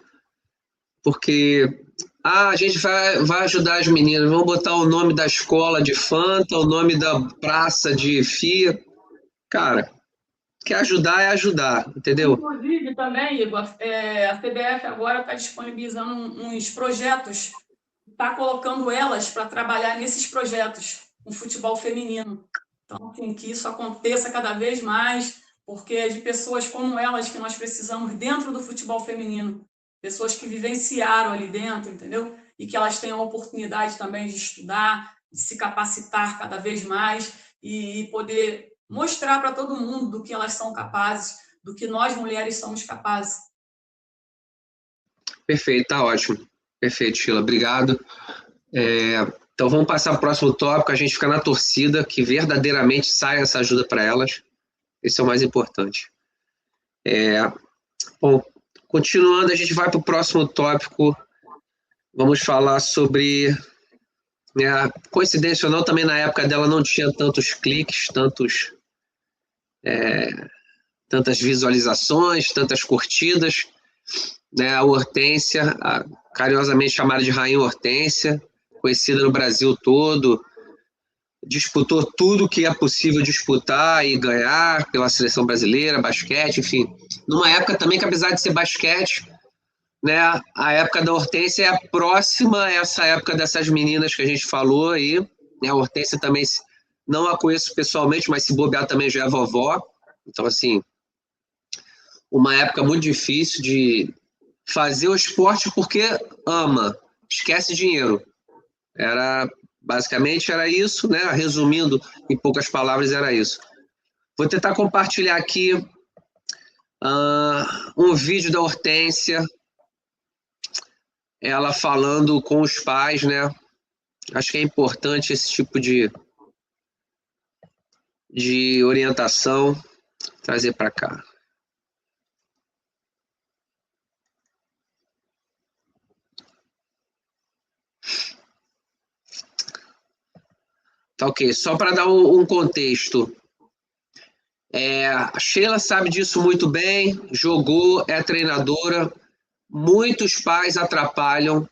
Porque a gente vai ajudar as meninas, vamos botar o nome da escola de Fanta, o nome da praça de FIA. Cara, quer ajudar é ajudar, entendeu? Inclusive, também, Igor, a CBF agora está disponibilizando uns projetos, está colocando elas para trabalhar nesses projetos, com futebol feminino. Então, assim, que isso aconteça cada vez mais, porque é de pessoas como elas que nós precisamos dentro do futebol feminino. Pessoas que vivenciaram ali dentro, entendeu? E que elas tenham a oportunidade também de estudar, de se capacitar cada vez mais e poder mostrar para todo mundo do que elas são capazes, do que nós mulheres somos capazes. Perfeito, tá ótimo. Perfeito, Sheila, obrigado. Então vamos passar para o próximo tópico, a gente fica na torcida, que verdadeiramente saia essa ajuda para elas. Esse é o mais importante. Bom, continuando, a gente vai para o próximo tópico. Vamos falar sobre... coincidência ou não, também na época dela não tinha tantos cliques, tantas visualizações, tantas curtidas. Né? A Hortência, carinhosamente chamada de Rainha Hortência, conhecida no Brasil todo, disputou tudo que é possível disputar e ganhar pela seleção brasileira, basquete, enfim. Numa época também que, apesar de ser basquete, né, a época da Hortência é próxima a essa época dessas meninas que a gente falou aí. Né? A Hortência também, não a conheço pessoalmente, mas se bobear também já é vovó. Então, assim, uma época muito difícil de fazer o esporte porque ama, esquece dinheiro. Basicamente era isso, né? Resumindo em poucas palavras, era isso. Vou tentar compartilhar aqui um vídeo da Hortência, ela falando com os pais, né? Acho que é importante esse tipo de orientação, trazer para cá. Tá ok, só para dar um contexto. A Sheila sabe disso muito bem, jogou, é treinadora. Muitos pais atrapalham,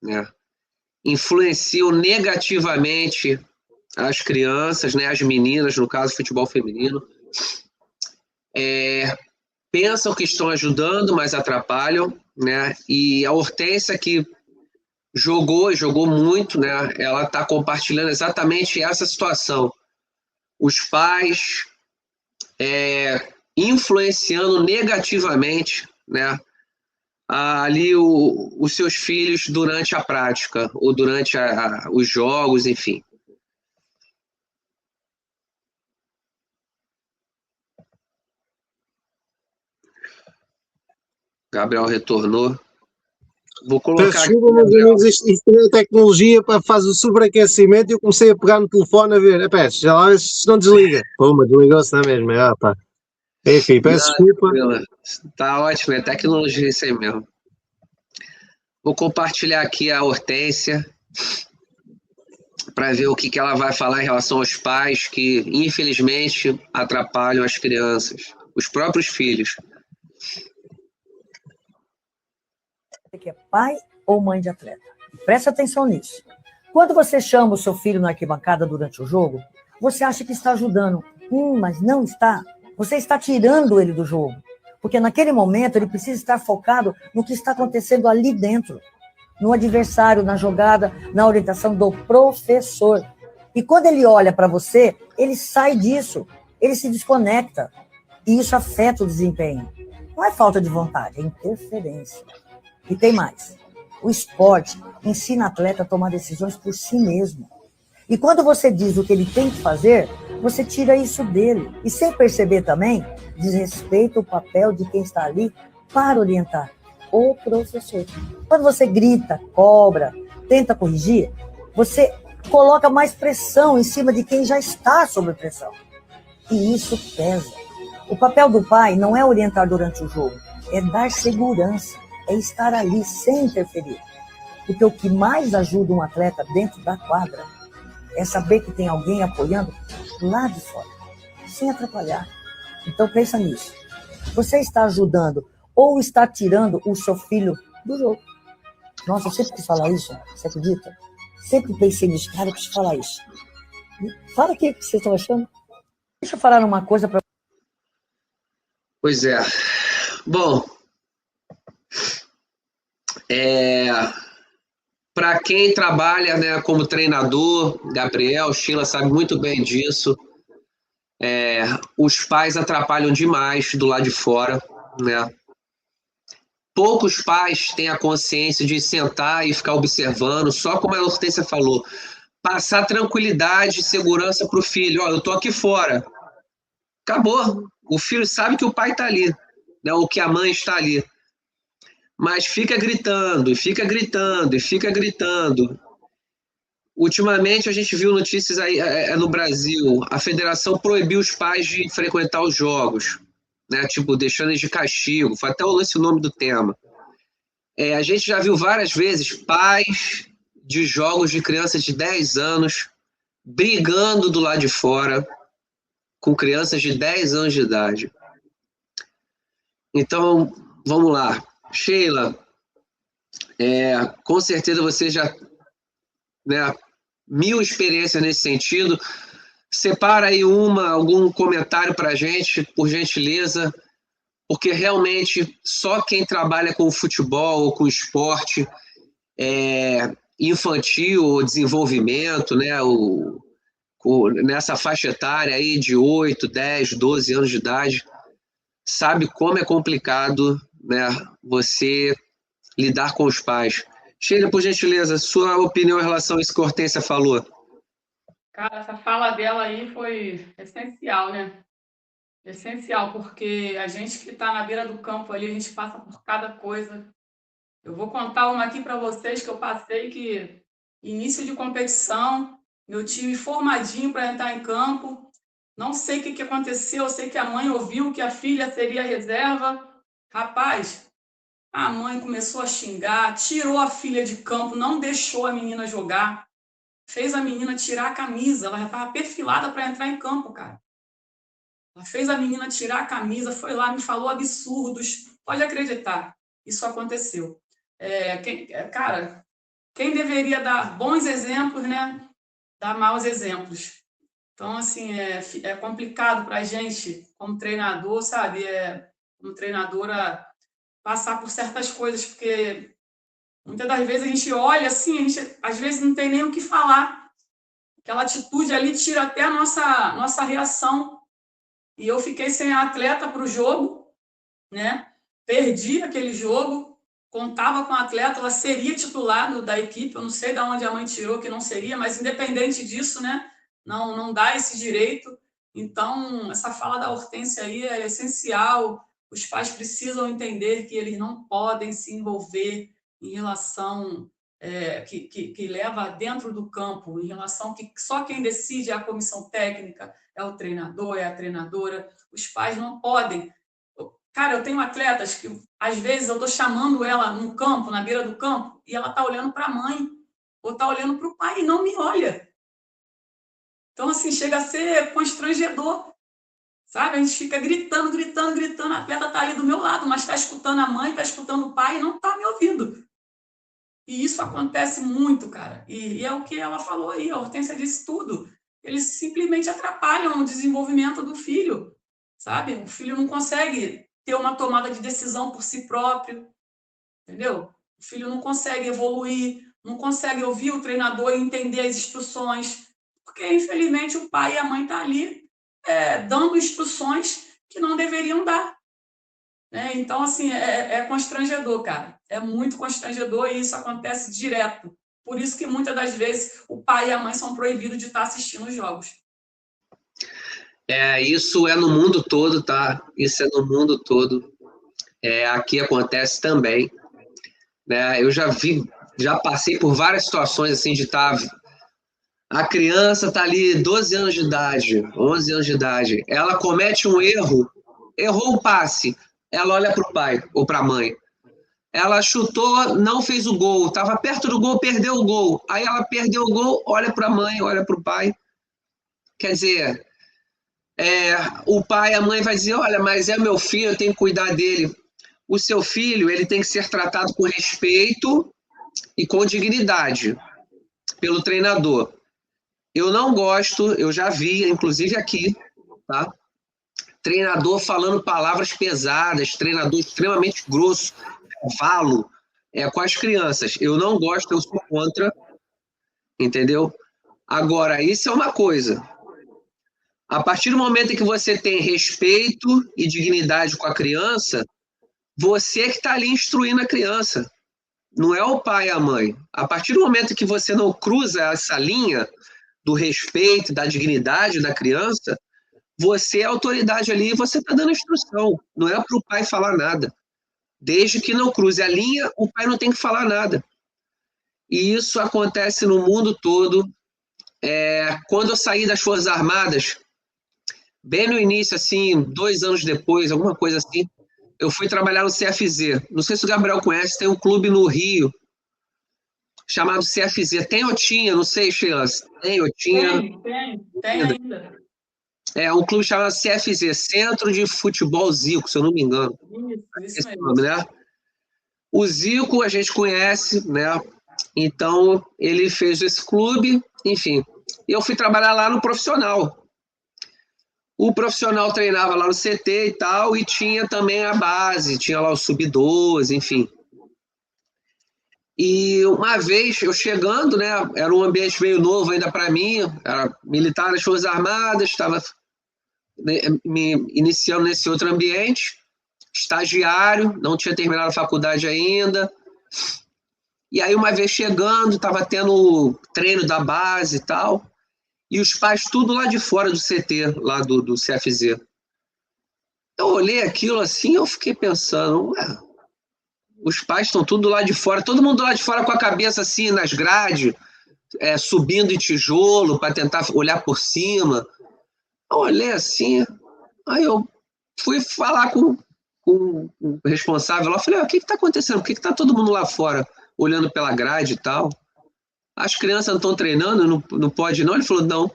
né? Influenciam negativamente as crianças, né? As meninas, no caso, futebol feminino. Pensam que estão ajudando, mas atrapalham, né? E a Hortência, que jogou muito, né? Ela está compartilhando exatamente essa situação. Os pais influenciando negativamente, né? Ali os seus filhos durante a prática, ou durante os jogos, enfim. Gabriel retornou. Vou colocar Peço desculpa, meus amigos, isto é tecnologia, faz o sobreaquecimento e eu comecei a pegar no telefone a ver. Já lá se não desliga. Puma, desligou-se na mesma. Enfim, peço desculpa. Tá ótimo, é tecnologia isso aí mesmo. Vou compartilhar aqui a Hortência para ver o que ela vai falar em relação aos pais que, infelizmente, atrapalham as crianças, os próprios filhos. Que é pai ou mãe de atleta. Preste atenção nisso. Quando você chama o seu filho na arquibancada durante o jogo, você acha que está ajudando. Mas não está. Você está tirando ele do jogo. Porque naquele momento ele precisa estar focado no que está acontecendo ali dentro. No adversário, na jogada, na orientação do professor. E quando ele olha para você, ele sai disso. Ele se desconecta. E isso afeta o desempenho. Não é falta de vontade, é interferência. E tem mais. O esporte ensina o atleta a tomar decisões por si mesmo. E quando você diz o que ele tem que fazer, você tira isso dele. E sem perceber também, desrespeita o papel de quem está ali para orientar o professor. Quando você grita, cobra, tenta corrigir, você coloca mais pressão em cima de quem já está sob pressão. E isso pesa. O papel do pai não é orientar durante o jogo, é dar segurança, é estar ali sem interferir. Porque o que mais ajuda um atleta dentro da quadra é saber que tem alguém apoiando lá de fora, sem atrapalhar. Então pensa nisso. Você está ajudando ou está tirando o seu filho do jogo? Nossa, eu sempre quis falar isso, você acredita? Sempre pensei nisso, cara, eu preciso falar isso. Fala o que vocês estão achando. Deixa eu falar uma coisa para... Pois é. Bom, para quem trabalha, né, como treinador, Gabriel, Sheila sabe muito bem disso, os pais atrapalham demais do lado de fora, né? Poucos pais têm a consciência de sentar e ficar observando, só como a Hortência falou, passar tranquilidade e segurança para o filho. Ó, eu tô aqui fora. Acabou. O filho sabe que o pai está ali, né, ou que a mãe está ali. Mas fica gritando, e fica gritando, e fica gritando. Ultimamente a gente viu notícias aí no Brasil, a federação proibiu os pais de frequentar os jogos, né? Tipo, deixando eles de castigo, foi até esse o nome do tema. A gente já viu várias vezes pais de jogos de crianças de 10 anos brigando do lado de fora com crianças de 10 anos de idade. Então, vamos lá. Sheila, com certeza você já, né, 1000 experiências nesse sentido. Separa aí algum comentário para a gente, por gentileza, porque realmente só quem trabalha com futebol ou com esporte infantil ou desenvolvimento, né, nessa faixa etária aí de 8, 10, 12 anos de idade, sabe como é complicado, né, você lidar com os pais. Sheila, por gentileza, sua opinião em relação a isso que a Hortência falou. Cara, essa fala dela aí foi essencial, né? Essencial, porque a gente que está na beira do campo ali, a gente passa por cada coisa. Eu vou contar uma aqui para vocês que eu passei, que início de competição, meu time formadinho para entrar em campo, não sei o que aconteceu, eu sei que a mãe ouviu que a filha seria reserva. Rapaz, a mãe começou a xingar, tirou a filha de campo, não deixou a menina jogar, fez a menina tirar a camisa, ela já estava perfilada para entrar em campo, cara. Ela fez a menina tirar a camisa, foi lá, me falou absurdos. Pode acreditar, isso aconteceu. Cara, quem deveria dar bons exemplos, né? Dá maus exemplos. Então, assim, é complicado para a gente, como treinador, sabe? Como treinadora, passar por certas coisas, porque muitas das vezes a gente olha assim, a gente às vezes não tem nem o que falar. Aquela atitude ali tira até a nossa reação. E eu fiquei sem atleta para o jogo, né? Perdi aquele jogo, contava com a atleta, ela seria titular da equipe, eu não sei de onde a mãe tirou que não seria, mas independente disso, né? Não dá esse direito. Então, essa fala da Hortência aí é essencial. Os pais precisam entender que eles não podem se envolver em relação que leva dentro do campo, em relação que só quem decide é a comissão técnica, é o treinador, é a treinadora. Os pais não podem. Cara, eu tenho atletas que, às vezes, eu estou chamando ela no campo, na beira do campo, e ela está olhando para a mãe, ou está olhando para o pai e não me olha. Então, assim, chega a ser constrangedor, sabe? A gente fica gritando, gritando, gritando, a atleta está ali do meu lado, mas está escutando a mãe, está escutando o pai e não está me ouvindo. E isso acontece muito, cara. E é o que ela falou aí, a Hortência disse tudo. Eles simplesmente atrapalham o desenvolvimento do filho, sabe? O filho não consegue ter uma tomada de decisão por si próprio, entendeu? O filho não consegue evoluir, não consegue ouvir o treinador e entender as instruções, porque, infelizmente, o pai e a mãe estão ali dando instruções que não deveriam dar. Né? Então, assim, é constrangedor, cara. É muito constrangedor e isso acontece direto. Por isso que, muitas das vezes, o pai e a mãe são proibidos de estar assistindo os jogos. Isso é no mundo todo, tá? Isso é no mundo todo. Aqui acontece também, né? Eu já passei por várias situações assim de estar... A criança está ali 12 anos de idade, 11 anos de idade, ela comete um erro, errou o passe, ela olha para o pai ou para a mãe. Ela chutou, não fez o gol, estava perto do gol, perdeu o gol. Aí ela perdeu o gol, olha para a mãe, olha para o pai. Quer dizer, o pai, a mãe vai dizer, olha, mas é meu filho, eu tenho que cuidar dele. O seu filho, ele tem que ser tratado com respeito e com dignidade pelo treinador. Eu não gosto, eu já vi, inclusive aqui, tá? Treinador falando palavras pesadas, treinador extremamente grosso, cavalo, com as crianças. Eu não gosto, eu sou contra, entendeu? Agora, isso é uma coisa. A partir do momento em que você tem respeito e dignidade com a criança, você que está ali instruindo a criança. Não é o pai e a mãe. A partir do momento que você não cruza essa linha do respeito, da dignidade da criança, você é autoridade ali e você está dando instrução. Não é para o pai falar nada. Desde que não cruze a linha, o pai não tem que falar nada. E isso acontece no mundo todo. Quando eu saí das Forças Armadas, bem no início, assim, 2 anos depois, alguma coisa assim, eu fui trabalhar no CFZ. Não sei se o Gabriel conhece, tem um clube no Rio chamado CFZ. Tem ou tinha? Não sei, Sheila. Tem ou tinha? Tem ainda. É um clube chamado CFZ, Centro de Futebol Zico, se eu não me engano. Isso mesmo. Nome, né? O Zico a gente conhece, né? Então, ele fez esse clube, enfim. E eu fui trabalhar lá no profissional. O profissional treinava lá no CT e tal, e tinha também a base, tinha lá o Sub-12, enfim. E uma vez, eu chegando, né, era um ambiente meio novo ainda para mim, era militar nas Forças Armadas, estava me iniciando nesse outro ambiente, estagiário, não tinha terminado a faculdade ainda. E aí, uma vez chegando, estava tendo treino da base e tal, e os pais tudo lá de fora do CT, lá do CFZ. Eu olhei aquilo assim, eu fiquei pensando, os pais estão tudo lá de fora, todo mundo lá de fora com a cabeça assim nas grades, subindo em tijolo para tentar olhar por cima. Eu olhei assim, aí eu fui falar com o responsável lá, falei, o que está acontecendo? Por que está todo mundo lá fora olhando pela grade e tal? As crianças não estão treinando, não pode não? Ele falou, não.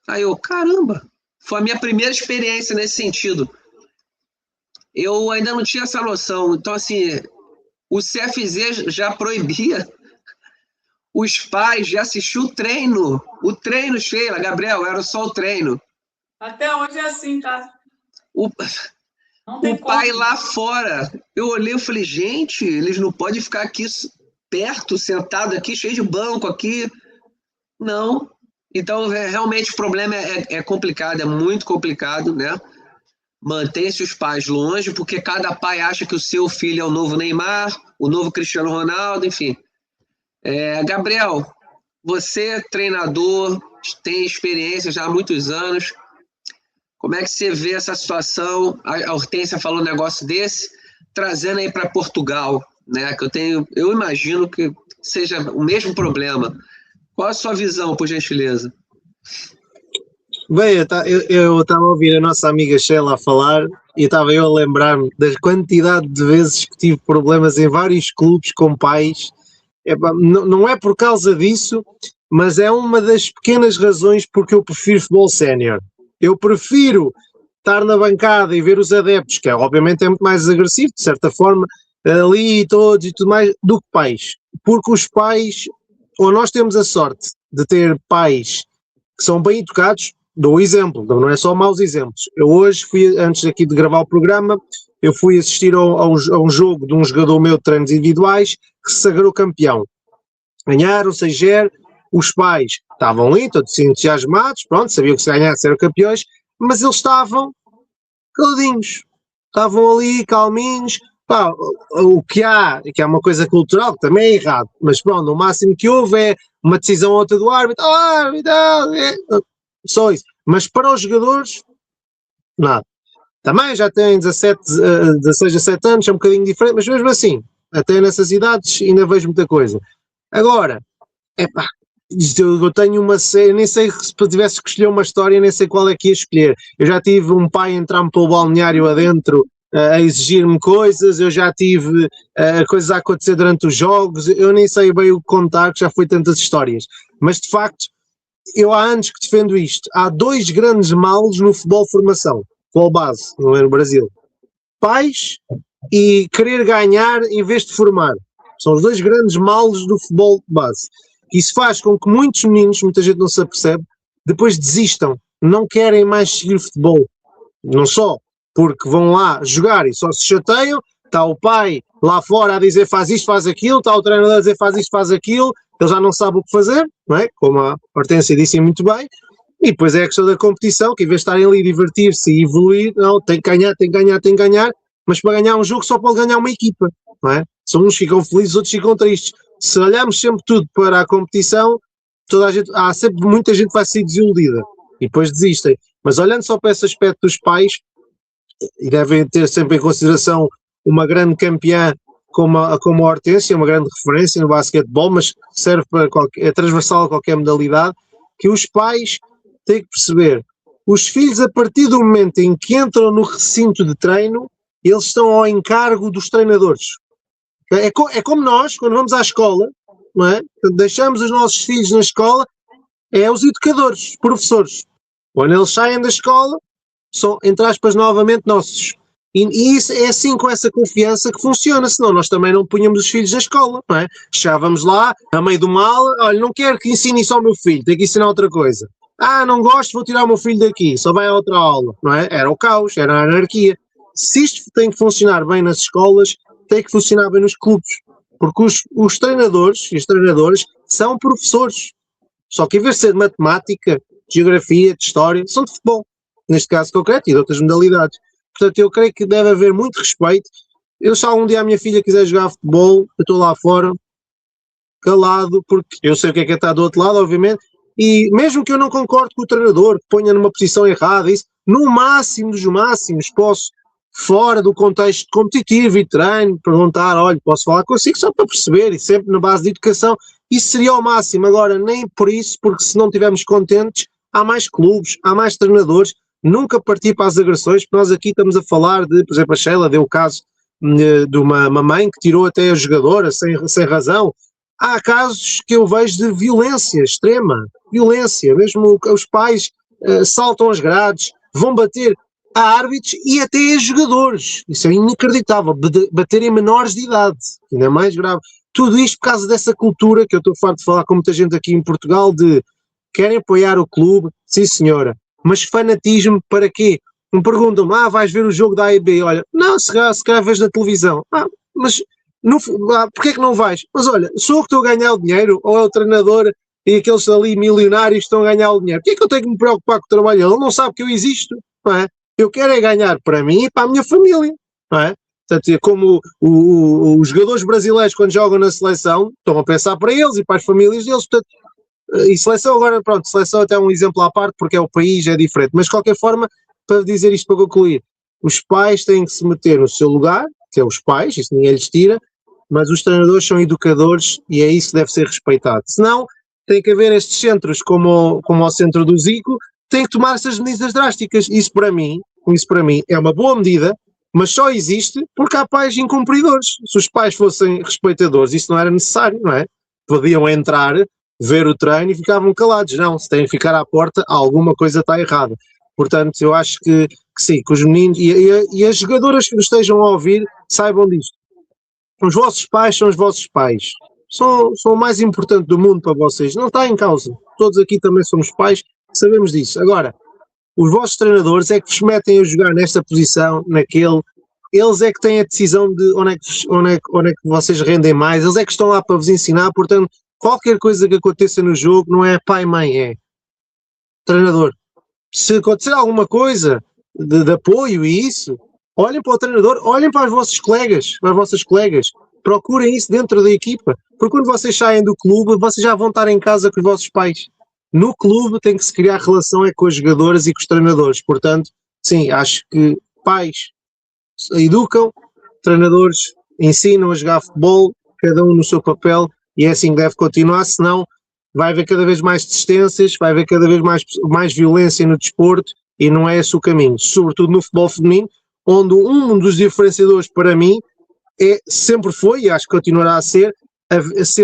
Aí eu, caramba, foi a minha primeira experiência nesse sentido. Eu ainda não tinha essa noção. Então, assim, o CFZ já proibia os pais de assistir o treino. O treino, Sheila, Gabriel, era só o treino. Até hoje é assim, tá? O Não tem pai como. lá fora. Eu olhei e falei, gente, eles não podem ficar aqui perto, sentado aqui, cheio de banco aqui. Não. Então, realmente, o problema é complicado, é muito complicado, né? Mantém-se os pais longe, porque cada pai acha que o seu filho é o novo Neymar, o novo Cristiano Ronaldo, enfim. Gabriel, você, treinador, tem experiência já há muitos anos. Como é que você vê essa situação? A Hortência falou um negócio desse, trazendo aí para Portugal, né? Que eu imagino que seja o mesmo problema. Qual a sua visão, por gentileza? Bem, eu estava a ouvir a nossa amiga Sheila a falar e estava eu a lembrar-me da quantidade de vezes que tive problemas em vários clubes com pais. Não é por causa disso, mas é uma das pequenas razões porque eu prefiro futebol sénior. Eu prefiro estar na bancada e ver os adeptos, que obviamente é muito mais agressivo, de certa forma, ali todos e tudo mais, do que pais. Porque os pais, ou nós temos a sorte de ter pais que são bem educados. Dou exemplo, não é só maus exemplos. Eu hoje fui, antes aqui de gravar o programa, eu fui assistir a um jogo de um jogador meu de treinos individuais que se sagrou campeão. Ganharam 6-0, os pais estavam ali, todos entusiasmados, pronto, sabiam que se ganhasse eram campeões, mas eles estavam caladinhos, estavam ali calminhos. Pá, o que é uma coisa cultural, que também é errado, mas pronto, o máximo que houve é uma decisão ou outra do árbitro, só isso. Mas para os jogadores, nada. Também já têm 16, 17 anos, é um bocadinho diferente, mas mesmo assim, até nessas idades ainda vejo muita coisa. Agora, epá, eu tenho uma série, nem sei se tivesse que escolher uma história, nem sei qual é que ia escolher. Eu já tive um pai a entrar-me pelo balneário adentro a exigir-me coisas, eu já tive coisas a acontecer durante os jogos, eu nem sei bem o que contar, que já foi tantas histórias. Mas de facto, eu há anos que defendo isto. Há dois grandes males no futebol formação, futebol base, não é no Brasil. Pais e querer ganhar em vez de formar. São os dois grandes males do futebol base. Isso faz com que muitos meninos, muita gente não se apercebe, depois desistam, não querem mais seguir futebol. Não só porque vão lá jogar e só se chateiam, está o pai lá fora a dizer faz isto, faz aquilo, está o treinador a dizer faz isto, faz aquilo, ele já não sabe o que fazer, não é? Como a Hortência disse muito bem, e depois é a questão da competição, que em vez de estarem ali a divertir-se e evoluir, não, tem que ganhar, tem que ganhar, tem que ganhar, mas para ganhar um jogo só pode ganhar uma equipa, não é? Se uns ficam felizes, outros ficam tristes. Se olharmos sempre tudo para a competição, toda a gente, há sempre muita gente que vai ser desiludida e depois desistem. Mas olhando só para esse aspecto dos pais, e devem ter sempre em consideração uma grande campeã como a Hortência, uma grande referência no basquetebol, mas serve para é transversal a qualquer modalidade, que os pais têm que perceber, os filhos a partir do momento em que entram no recinto de treino, eles estão ao encargo dos treinadores. É como nós, quando vamos à escola, não é? Deixamos os nossos filhos na escola, é os educadores, os professores. Quando eles saem da escola, são, entre aspas, novamente nossos. E isso é assim, com essa confiança que funciona, senão nós também não punhamos os filhos na escola, não é? Chegávamos lá, a meio do mal, olha, não quero que ensine só o meu filho, tenho que ensinar outra coisa. Ah, não gosto, vou tirar o meu filho daqui, só vai a outra aula, não é? Era o caos, era a anarquia. Se isto tem que funcionar bem nas escolas, tem que funcionar bem nos clubes, porque os treinadores e as treinadoras são professores, só que em vez de ser de matemática, de geografia, de história, são de futebol, neste caso concreto, e de outras modalidades. Portanto, eu creio que deve haver muito respeito. Eu, se algum dia a minha filha quiser jogar futebol, eu estou lá fora, calado, porque eu sei o que é estar do outro lado, obviamente, e mesmo que eu não concorde com o treinador, que ponha numa posição errada, isso, no máximo dos máximos, posso, fora do contexto competitivo e treino, perguntar, olha, posso falar consigo só para perceber, e sempre na base de educação, isso seria o máximo. Agora, nem por isso, porque se não estivermos contentes, há mais clubes, há mais treinadores, nunca partir para as agressões, porque nós aqui estamos a falar de, por exemplo, a Sheila deu o caso de uma mãe que tirou até a jogadora sem razão. Há casos que eu vejo de violência extrema, violência, mesmo os pais saltam as grades, vão bater a árbitros e até a jogadores. Isso é inacreditável, bater em menores de idade, ainda é mais grave. Tudo isto por causa dessa cultura que eu estou farto de falar com muita gente aqui em Portugal, de querem apoiar o clube, sim senhora, mas fanatismo para quê? Me perguntam-me, vais ver o jogo da A e B? Olha, não, se calhar vês na televisão. Mas porquê é que não vais? Mas olha, sou eu que estou a ganhar o dinheiro, ou é o treinador e aqueles ali milionários que estão a ganhar o dinheiro? Porquê é que eu tenho que me preocupar com o trabalho? Ele não sabe que eu existo, não é? Eu quero é ganhar para mim e para a minha família, não é? Portanto, como os jogadores brasileiros quando jogam na seleção, estão a pensar para eles e para as famílias deles, portanto, e seleção agora, pronto, seleção até é um exemplo à parte porque é o país, é diferente, mas de qualquer forma, para dizer isto para concluir, os pais têm que se meter no seu lugar, que é os pais, isso ninguém lhes tira, mas os treinadores são educadores e é isso que deve ser respeitado. Senão, tem que haver estes centros como o centro do Zico, tem que tomar essas medidas drásticas. Isso para mim é uma boa medida, mas só existe porque há pais incumpridores. Se os pais fossem respeitadores, isso não era necessário, não é? Podiam entrar, ver o treino e ficavam calados. Não, se têm que ficar à porta, alguma coisa está errada. Portanto, eu acho que sim, que os meninos e as jogadoras que nos estejam a ouvir saibam disto. Os vossos pais são os vossos pais. São o mais importante do mundo para vocês. Não está em causa. Todos aqui também somos pais, sabemos disso. Agora, os vossos treinadores é que vos metem a jogar nesta posição, naquele. Eles é que têm a decisão de onde é que vocês rendem mais. Eles é que estão lá para vos ensinar. Portanto, qualquer coisa que aconteça no jogo não é pai e mãe, é treinador. Se acontecer alguma coisa de apoio e isso, olhem para o treinador, olhem para os vossos colegas, para as vossas colegas, procurem isso dentro da equipa, porque quando vocês saem do clube, vocês já vão estar em casa com os vossos pais. No clube tem que se criar relação com as jogadoras e com os treinadores, portanto, sim, acho que pais educam, treinadores ensinam a jogar futebol, cada um no seu papel, e é assim que deve continuar, senão vai haver cada vez mais desistências, vai haver cada vez mais violência no desporto, e não é esse o caminho, sobretudo no futebol feminino, onde um dos diferenciadores para mim sempre foi, e acho que continuará a ser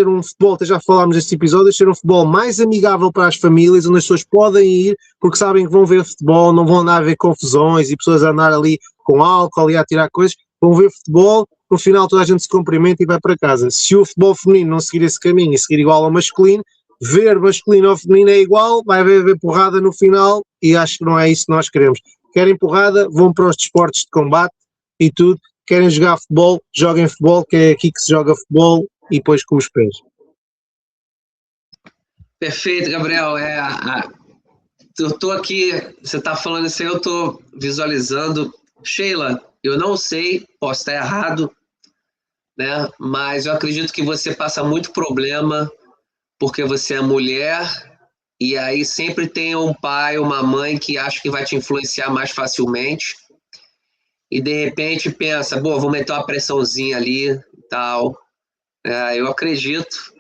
um futebol, até já falámos deste episódio, ser um futebol mais amigável para as famílias, onde as pessoas podem ir porque sabem que vão ver futebol, não vão andar a ver confusões e pessoas a andar ali com álcool e a tirar coisas, vão ver futebol, no final toda a gente se cumprimenta e vai para casa. Se o futebol feminino não seguir esse caminho e seguir igual ao masculino, ver masculino ou feminino é igual, vai haver porrada no final, e acho que não é isso que nós queremos. Querem porrada, vão para os desportos de combate e tudo, querem jogar futebol, joguem futebol, que é aqui que se joga futebol, e depois com os pés. Perfeito, Gabriel. Eu estou aqui, você está falando isso aí, eu estou visualizando. Sheila, eu não sei, posso estar errado, né? Mas eu acredito que você passa muito problema porque você é mulher, e aí sempre tem um pai, uma mãe que acha que vai te influenciar mais facilmente, e de repente pensa, vou meter uma pressãozinha ali e tal. Eu acredito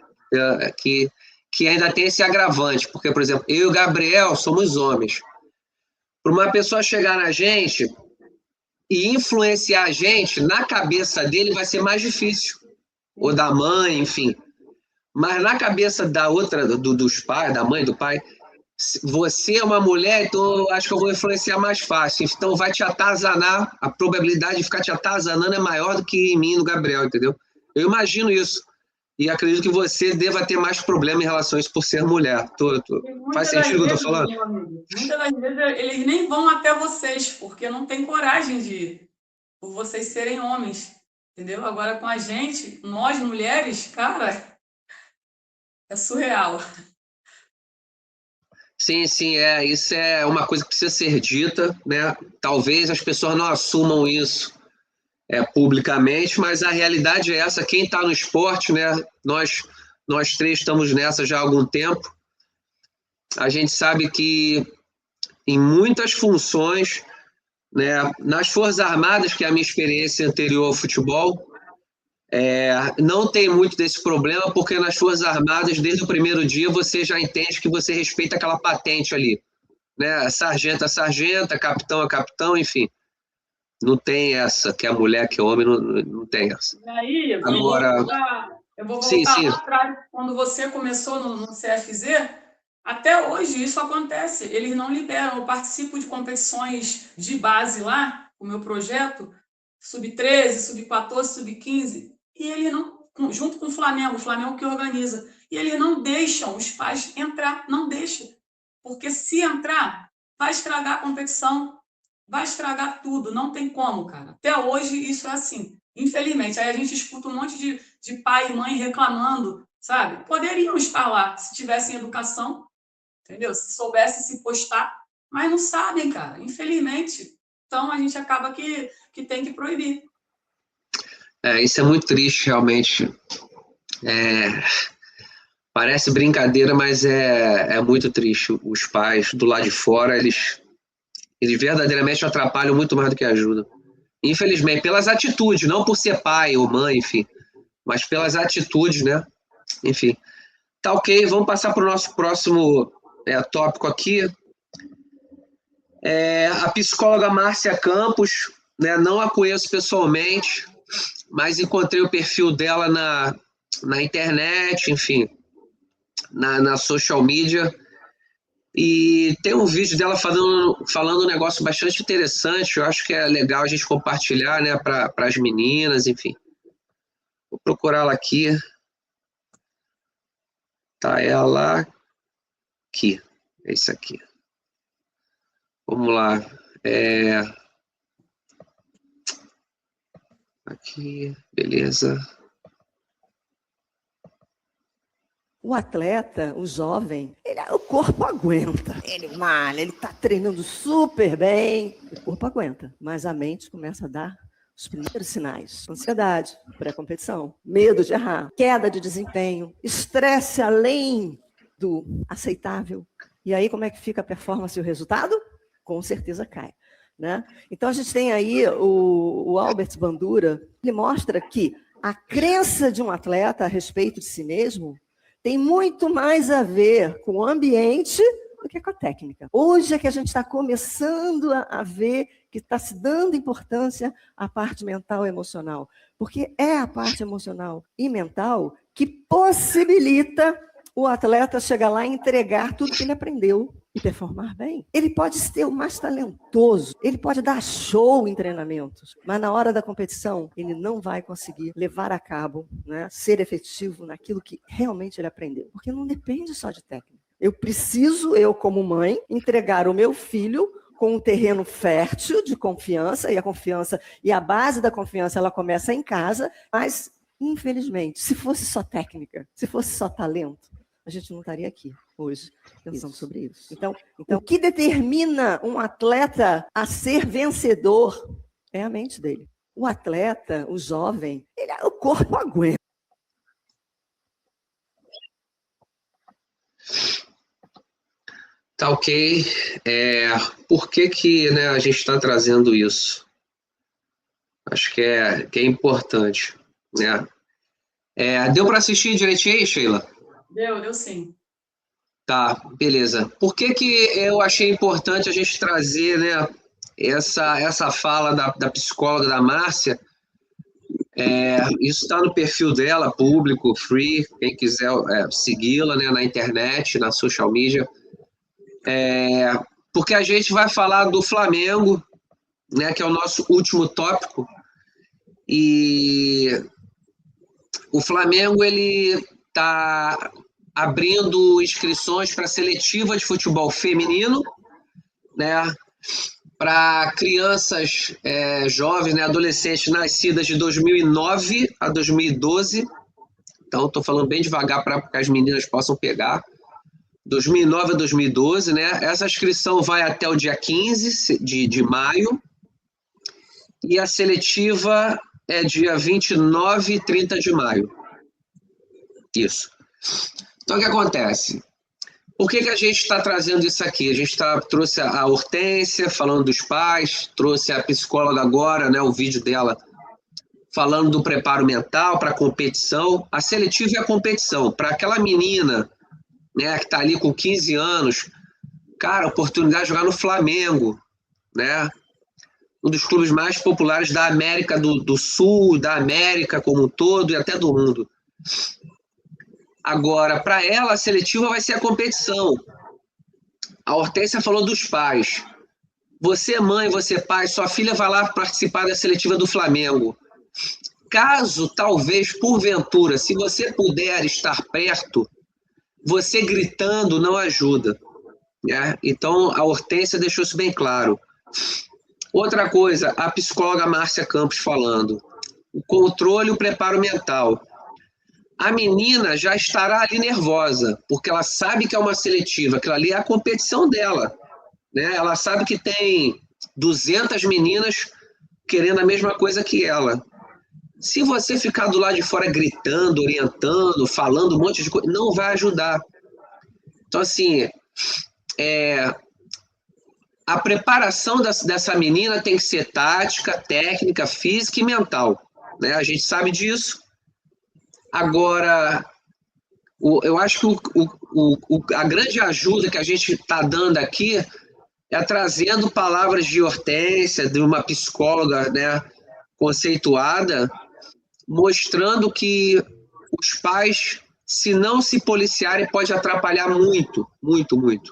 que ainda tem esse agravante, porque, por exemplo, eu e o Gabriel somos homens. Para uma pessoa chegar na gente e influenciar a gente, na cabeça dele vai ser mais difícil, ou da mãe, enfim. Mas na cabeça da outra, dos pais, da mãe, do pai, você é uma mulher, então eu acho que eu vou influenciar mais fácil. Então vai te atazanar, a probabilidade de ficar te atazanando é maior do que em mim, no Gabriel, entendeu? Eu imagino isso. E acredito que você deva ter mais problema em relação a isso por ser mulher. Faz sentido o que eu estou falando? Muitas das vezes eles nem vão até vocês, porque não tem coragem de ir, por vocês serem homens, entendeu? Agora com a gente, nós mulheres, cara, é surreal. Sim, isso é uma coisa que precisa ser dita, né? Talvez as pessoas não assumam isso publicamente, mas a realidade é essa. Quem está no esporte, né? Nós três estamos nessa já há algum tempo. A gente sabe que em muitas funções, né? Nas Forças Armadas, que é a minha experiência anterior ao futebol, não tem muito desse problema, porque nas Forças Armadas, desde o primeiro dia, você já entende que você respeita aquela patente ali, né? Sargento é sargento, capitão é capitão, enfim. Não tem essa, que é mulher, que é homem, não tem essa. E aí, agora, eu vou voltar lá atrás, quando você começou no CFZ, até hoje isso acontece, eles não liberam. Eu participo de competições de base lá, o meu projeto, sub-13, sub-14, sub-15, e eles não, junto com o Flamengo que organiza, e eles não deixam os pais entrar, não deixam, porque se entrar, vai estragar a competição, vai estragar tudo, não tem como, cara. Até hoje isso é assim, infelizmente. Aí a gente escuta um monte de pai e mãe reclamando, sabe? Poderiam estar lá se tivessem educação, entendeu? Se soubessem se postar, mas não sabem, cara, infelizmente. Então a gente acaba que tem que proibir. Isso é muito triste, realmente. Parece brincadeira, mas é muito triste. Os pais do lado de fora, eles verdadeiramente atrapalham muito mais do que ajudam. Infelizmente, pelas atitudes, não por ser pai ou mãe, enfim, mas pelas atitudes, né? Enfim. Tá ok, vamos passar para o nosso próximo tópico aqui. A psicóloga Márcia Campos, né? Não a conheço pessoalmente, mas encontrei o perfil dela na internet, enfim, na social media. E tem um vídeo dela falando um negócio bastante interessante. Eu acho que é legal a gente compartilhar, né, para as meninas, enfim. Vou procurá-la aqui. Tá ela aqui. É isso aqui. Vamos lá. Aqui, beleza. O atleta, o jovem, o corpo aguenta. Ele malha, ele está treinando super bem. O corpo aguenta, mas a mente começa a dar os primeiros sinais. Ansiedade, pré-competição, medo de errar, queda de desempenho, estresse além do aceitável. E aí como é que fica a performance e o resultado? Com certeza cai. né? Então, a gente tem aí o Albert Bandura, ele mostra que a crença de um atleta a respeito de si mesmo tem muito mais a ver com o ambiente do que com a técnica. Hoje é que a gente está começando a ver que está se dando importância à parte mental e emocional, porque é a parte emocional e mental que possibilita o atleta chegar lá e entregar tudo que ele aprendeu e performar bem. Ele pode ser o mais talentoso, ele pode dar show em treinamentos, mas na hora da competição ele não vai conseguir levar a cabo, né, ser efetivo naquilo que realmente ele aprendeu, porque não depende só de técnica. Eu preciso, como mãe, entregar o meu filho com um terreno fértil de confiança, e a confiança, e a base da confiança, ela começa em casa, mas, infelizmente, se fosse só técnica, se fosse só talento, a gente não estaria aqui hoje pensando sobre isso. Então, o que determina um atleta a ser vencedor é a mente dele. O atleta, o jovem, o corpo aguenta. Tá ok. Por que né, a gente está trazendo isso? Acho que é importante, né? Deu para assistir direitinho aí, Sheila? Deu sim. Tá, beleza. Por que eu achei importante a gente trazer, né, essa fala da psicóloga da Márcia? Isso está no perfil dela, público, free, quem quiser segui-la, né, na internet, na social media. Porque a gente vai falar do Flamengo, né, que é o nosso último tópico, e o Flamengo ele está abrindo inscrições para a seletiva de futebol feminino, né, para crianças jovens, né, adolescentes nascidas de 2009 a 2012. Então, estou falando bem devagar para que as meninas possam pegar. 2009 a 2012, né? Essa inscrição vai até o dia 15 de maio. E a seletiva é dia 29 e 30 de maio. Isso. Então, o que acontece? Por que a gente está trazendo isso aqui? A gente trouxe a Hortência falando dos pais, trouxe a psicóloga agora, né, o vídeo dela falando do preparo mental para a competição. A seletiva é a competição. Para aquela menina, né, que está ali com 15 anos, cara, oportunidade de jogar no Flamengo, né? Um dos clubes mais populares da América do Sul, da América como um todo e até do mundo. Agora, para ela, a seletiva vai ser a competição. A Hortência falou dos pais. Você, mãe, você, pai, sua filha vai lá participar da seletiva do Flamengo. Caso, talvez, porventura, se você puder estar perto, você gritando não ajuda, né? Então, a Hortência deixou isso bem claro. Outra coisa, a psicóloga Márcia Campos falando. O controle e o preparo mental. A menina já estará ali nervosa, porque ela sabe que é uma seletiva, aquilo ali é a competição dela, né? Ela sabe que tem 200 meninas querendo a mesma coisa que ela. Se você ficar do lado de fora gritando, orientando, falando um monte de coisa, não vai ajudar. Então, assim, a preparação dessa menina tem que ser tática, técnica, física e mental, né? A gente sabe disso. Agora, eu acho que a grande ajuda que a gente está dando aqui é trazendo palavras de Hortência, de uma psicóloga, né, conceituada, mostrando que os pais, se não se policiarem, pode atrapalhar muito, muito, muito.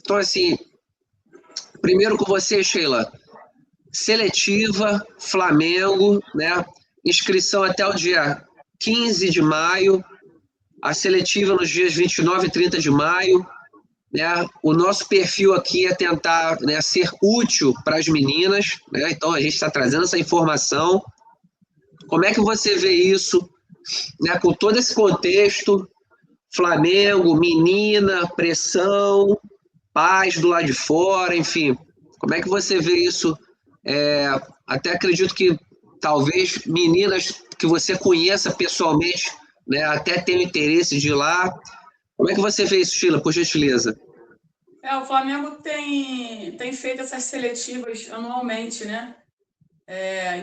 Então, assim, primeiro com você, Sheila, seletiva, Flamengo, né, inscrição até o dia 15 de maio, a seletiva nos dias 29 e 30 de maio, né? O nosso perfil aqui é tentar, né, ser útil para as meninas, né? Então a gente está trazendo essa informação. Como é que você vê isso, né, com todo esse contexto, Flamengo, menina, pressão, pais do lado de fora, enfim, como é que você vê isso? Até acredito que talvez meninas que você conheça pessoalmente, né, até tenham interesse de ir lá. Como é que você vê isso, Sheila, por gentileza? O Flamengo tem feito essas seletivas anualmente, né?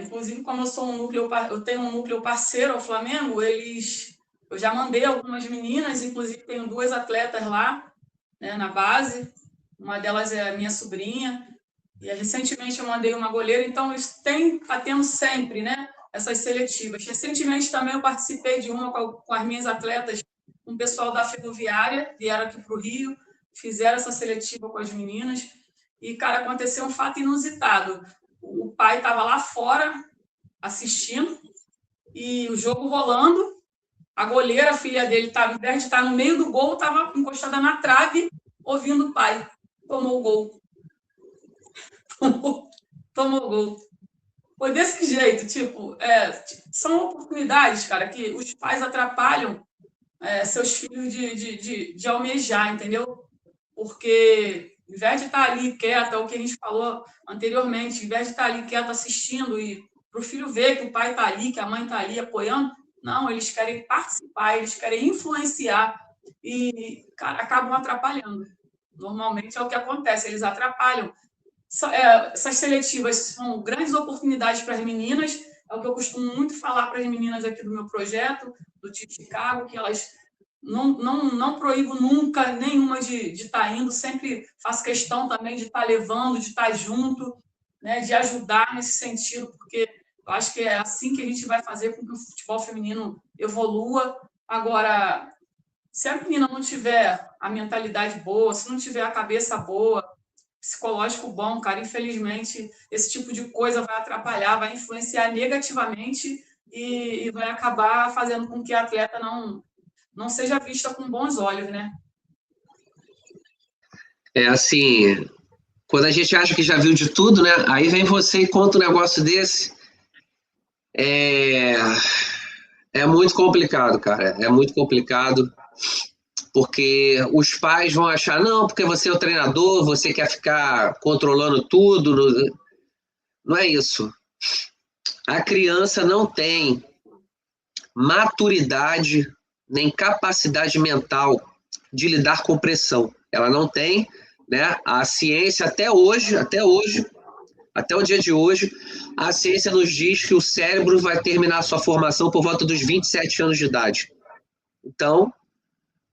Inclusive, como eu tenho um núcleo parceiro ao Flamengo, eu já mandei algumas meninas, inclusive tenho 2 atletas lá, né, na base. Uma delas é a minha sobrinha. E recentemente eu mandei uma goleira, então está tendo sempre, né, essas seletivas. Recentemente também eu participei de uma com as minhas atletas, um pessoal da Ferroviária, vieram aqui para o Rio, fizeram essa seletiva com as meninas. E, cara, aconteceu um fato inusitado. O pai estava lá fora assistindo e o jogo rolando. A goleira, a filha dele, ao invés de estar no meio do gol, estava encostada na trave, ouvindo o pai. Tomou o gol. Tomou o gol. Foi desse jeito, são oportunidades, cara, que os pais atrapalham seus filhos de almejar, entendeu? Porque, ao invés de estar ali quieto, é o que a gente falou anteriormente, ao invés de estar ali quieto assistindo e para o filho ver que o pai está ali, que a mãe está ali apoiando, não, eles querem participar, eles querem influenciar e, cara, acabam atrapalhando. Normalmente é o que acontece, eles atrapalham. Essas seletivas são grandes oportunidades para as meninas, é o que eu costumo muito falar para as meninas aqui do meu projeto, do Tio Chicago, que elas não proíbo nunca nenhuma de estar indo, sempre faço questão também de estar levando, de estar junto, né, de ajudar nesse sentido, porque eu acho que é assim que a gente vai fazer com que o futebol feminino evolua. Agora, se a menina não tiver a mentalidade boa, se não tiver a cabeça boa, psicológico bom, cara, infelizmente, esse tipo de coisa vai atrapalhar, vai influenciar negativamente e vai acabar fazendo com que a atleta não seja vista com bons olhos, né? Assim, quando a gente acha que já viu de tudo, né? Aí vem você e conta um negócio desse. É muito complicado, cara. É muito complicado, porque os pais vão achar, não, porque você é o treinador, você quer ficar controlando tudo. Não é isso. A criança não tem maturidade nem capacidade mental de lidar com pressão. Ela não tem, né? A ciência até o dia de hoje, a ciência nos diz que o cérebro vai terminar a sua formação por volta dos 27 anos de idade. Então,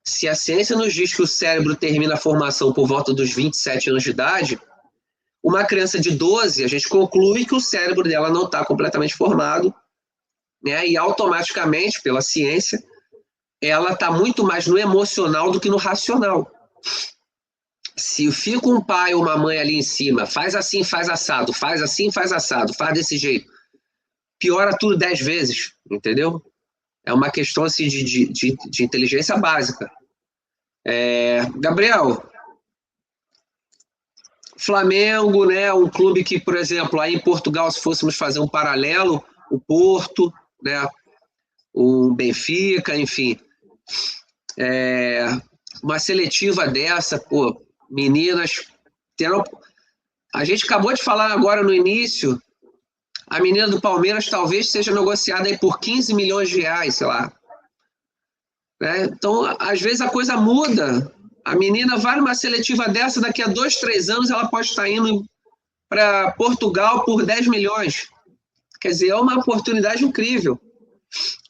se a ciência nos diz que o cérebro termina a formação por volta dos 27 anos de idade, uma criança de 12, a gente conclui que o cérebro dela não está completamente formado, né? E automaticamente, pela ciência, ela está muito mais no emocional do que no racional. Se fica um pai ou uma mãe ali em cima, faz assim, faz assado, faz assim, faz assado, faz desse jeito, piora tudo 10 vezes, entendeu? É uma questão assim, de inteligência básica. Gabriel, Flamengo, né, um clube que, por exemplo, aí em Portugal, se fôssemos fazer um paralelo, o Porto, né, o Benfica, enfim, uma seletiva dessa, pô, meninas, a gente acabou de falar agora no início, a menina do Palmeiras talvez seja negociada aí por 15 milhões de reais, sei lá. Né? Então, às vezes a coisa muda, a menina vai numa seletiva dessa, daqui a 2, 3 anos ela pode estar indo para Portugal por 10 milhões. Quer dizer, é uma oportunidade incrível.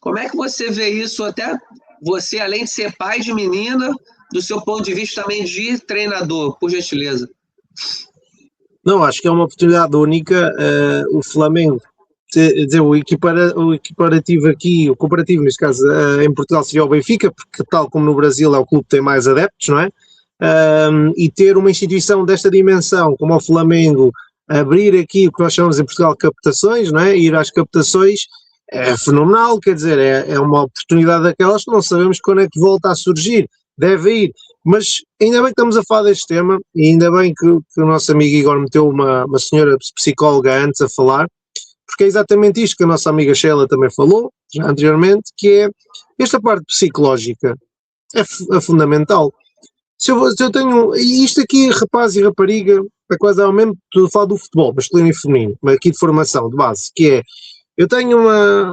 Como é que você vê isso, até você, além de ser pai de menina, do seu ponto de vista também de treinador, por gentileza? Não, acho que é uma oportunidade única. O Flamengo, o equiparativo aqui, o comparativo neste caso em Portugal seria o Benfica, porque tal como no Brasil é o clube que tem mais adeptos, não é? E ter uma instituição desta dimensão como o Flamengo, abrir aqui o que nós chamamos em Portugal captações, não é? Ir às captações é fenomenal, quer dizer, é uma oportunidade daquelas que não sabemos quando é que volta a surgir, deve ir, mas ainda bem que estamos a falar deste tema e ainda bem que o nosso amigo Igor meteu uma senhora psicóloga antes a falar, porque é exatamente isto que a nossa amiga Sheila também falou, já anteriormente, que é esta parte psicológica, é fundamental. Se eu tenho, e isto aqui, rapaz e rapariga, é quase ao mesmo, tudo falo do futebol, masculino e feminino, mas aqui de formação, de base, que é, eu tenho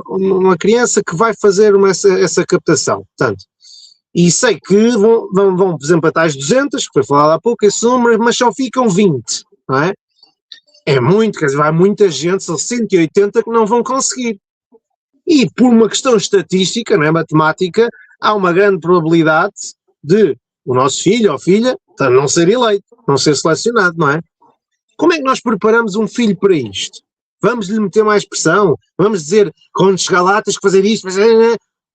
uma criança que vai fazer essa captação, portanto, E sei que vão por exemplo, até às 200, que foi falado há pouco, esse número, mas só ficam 20, não é? É muito, quer dizer, vai muita gente, são 180 que não vão conseguir. E por uma questão estatística, não é, matemática, há uma grande probabilidade de o nosso filho ou filha não ser eleito, não ser selecionado, não é? Como é que nós preparamos um filho para isto? Vamos lhe meter mais pressão? Vamos dizer, quando chegar lá tens que fazer isto,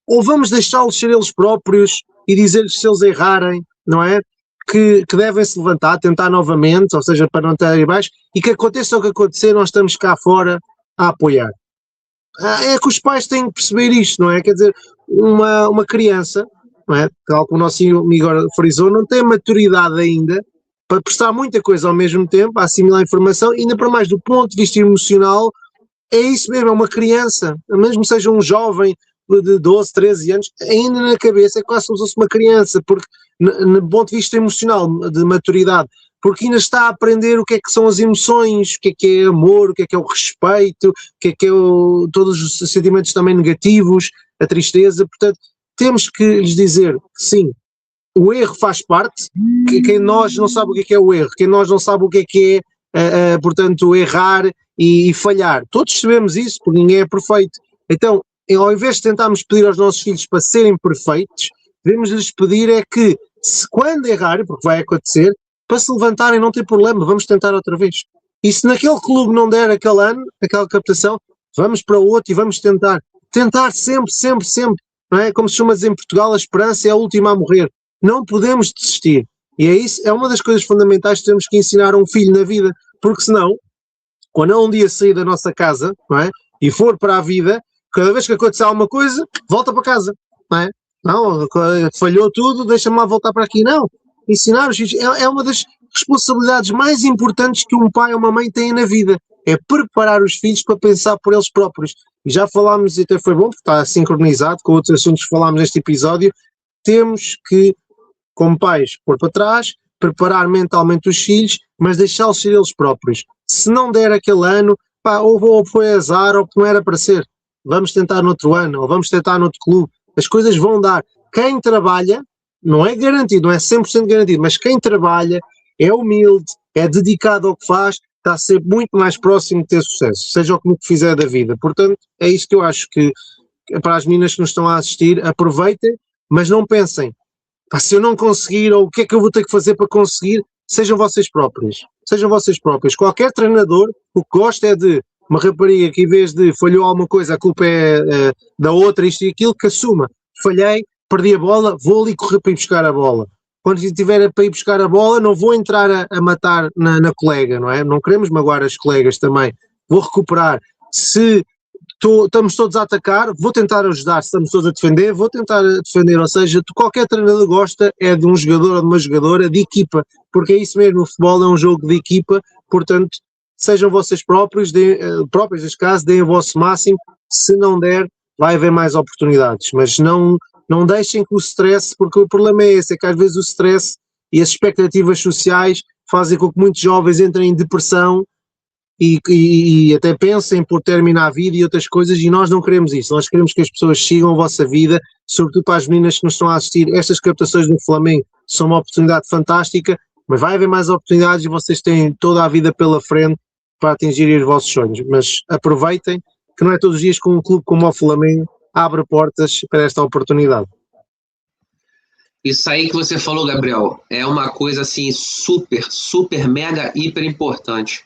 ou vamos deixá-los ser eles próprios e dizer-lhes se eles errarem, não é? Que devem se levantar, tentar novamente, ou seja, para não estar aí baixo, e que aconteça o que acontecer, nós estamos cá fora a apoiar. É que os pais têm que perceber isto, não é? Quer dizer, uma criança, não é? Tal como o nosso amigo frisou, não tem maturidade ainda para prestar muita coisa ao mesmo tempo, a assimilar informação, e ainda para mais do ponto de vista emocional, é isso mesmo, é uma criança, mesmo seja um jovem de 12, 13 anos, ainda na cabeça é quase como se fosse uma criança, porque no ponto de vista emocional, de maturidade, porque ainda está a aprender o que é que são as emoções, o que é amor, o que é o respeito, o que é todos os sentimentos também negativos, a tristeza. Portanto, temos que lhes dizer que sim, o erro faz parte, que quem nós não sabe o que é o erro, quem nós não sabe o que é, portanto, errar e falhar. Todos sabemos isso, porque ninguém é perfeito. Então, ao invés de tentarmos pedir aos nossos filhos para serem perfeitos, devemos-lhes pedir é que, quando errarem, porque vai acontecer, para se levantarem não tem problema, vamos tentar outra vez. E se naquele clube não der aquele ano, aquela captação, vamos para o outro e vamos tentar. Tentar sempre, sempre, sempre. Não é? Como se chama dizer em Portugal, a esperança é a última a morrer. Não podemos desistir. E é isso, é uma das coisas fundamentais que temos que ensinar a um filho na vida. Porque senão, quando ele um dia sair da nossa casa, não é? E for para a vida, cada vez que acontecer alguma coisa, volta para casa. Não é? Não, falhou tudo, deixa-me lá voltar para aqui. Não. Ensinar os filhos é uma das responsabilidades mais importantes que um pai ou uma mãe têm na vida, é preparar os filhos para pensar por eles próprios. E já falámos, e até foi bom, porque está sincronizado com outros assuntos que falámos neste episódio, temos que, como pais, pôr para trás, preparar mentalmente os filhos, mas deixá-los ser eles próprios. Se não der aquele ano, ou foi azar, ou não era para ser, vamos tentar noutro ano, ou vamos tentar noutro clube, as coisas vão dar. Quem trabalha, não é garantido, não é 100% garantido, mas quem trabalha é humilde, é dedicado ao que faz, está a ser muito mais próximo de ter sucesso, seja o que fizer da vida. Portanto, é isso que eu acho que, para as meninas que nos estão a assistir, aproveitem, mas não pensem, se eu não conseguir, ou o que é que eu vou ter que fazer para conseguir, sejam vocês próprios. Sejam vocês próprios. Qualquer treinador, o que gosta é de uma rapariga que, em vez de falhou alguma coisa, a culpa é da outra, isto e aquilo, que assuma. Falhei, perdi a bola, vou ali correr para ir buscar a bola. Quando estiver para ir buscar a bola, não vou entrar a matar na colega, não é? Não queremos magoar as colegas também. Vou recuperar. Se estamos todos a atacar, vou tentar ajudar. Se estamos todos a defender, vou tentar defender. Ou seja, qualquer treinador gosta é de um jogador ou de uma jogadora de equipa, porque é isso mesmo, o futebol é um jogo de equipa, portanto, sejam vocês próprios, próprios neste caso, deem o vosso máximo. Se não der, vai haver mais oportunidades, mas não deixem que o stress, porque o problema é esse, é que às vezes o stress e as expectativas sociais fazem com que muitos jovens entrem em depressão e até pensem por terminar a vida e outras coisas, e nós não queremos isso. Nós queremos que as pessoas sigam a vossa vida, sobretudo para as meninas que nos estão a assistir. Estas captações no Flamengo são uma oportunidade fantástica, mas vai haver mais oportunidades e vocês têm toda a vida pela frente para atingirem os vossos sonhos. Mas aproveitem, que não é todos os dias que um clube como o Flamengo abre portas para esta oportunidade. Isso aí que você falou, Gabriel, é uma coisa assim super, super, mega, hiper importante,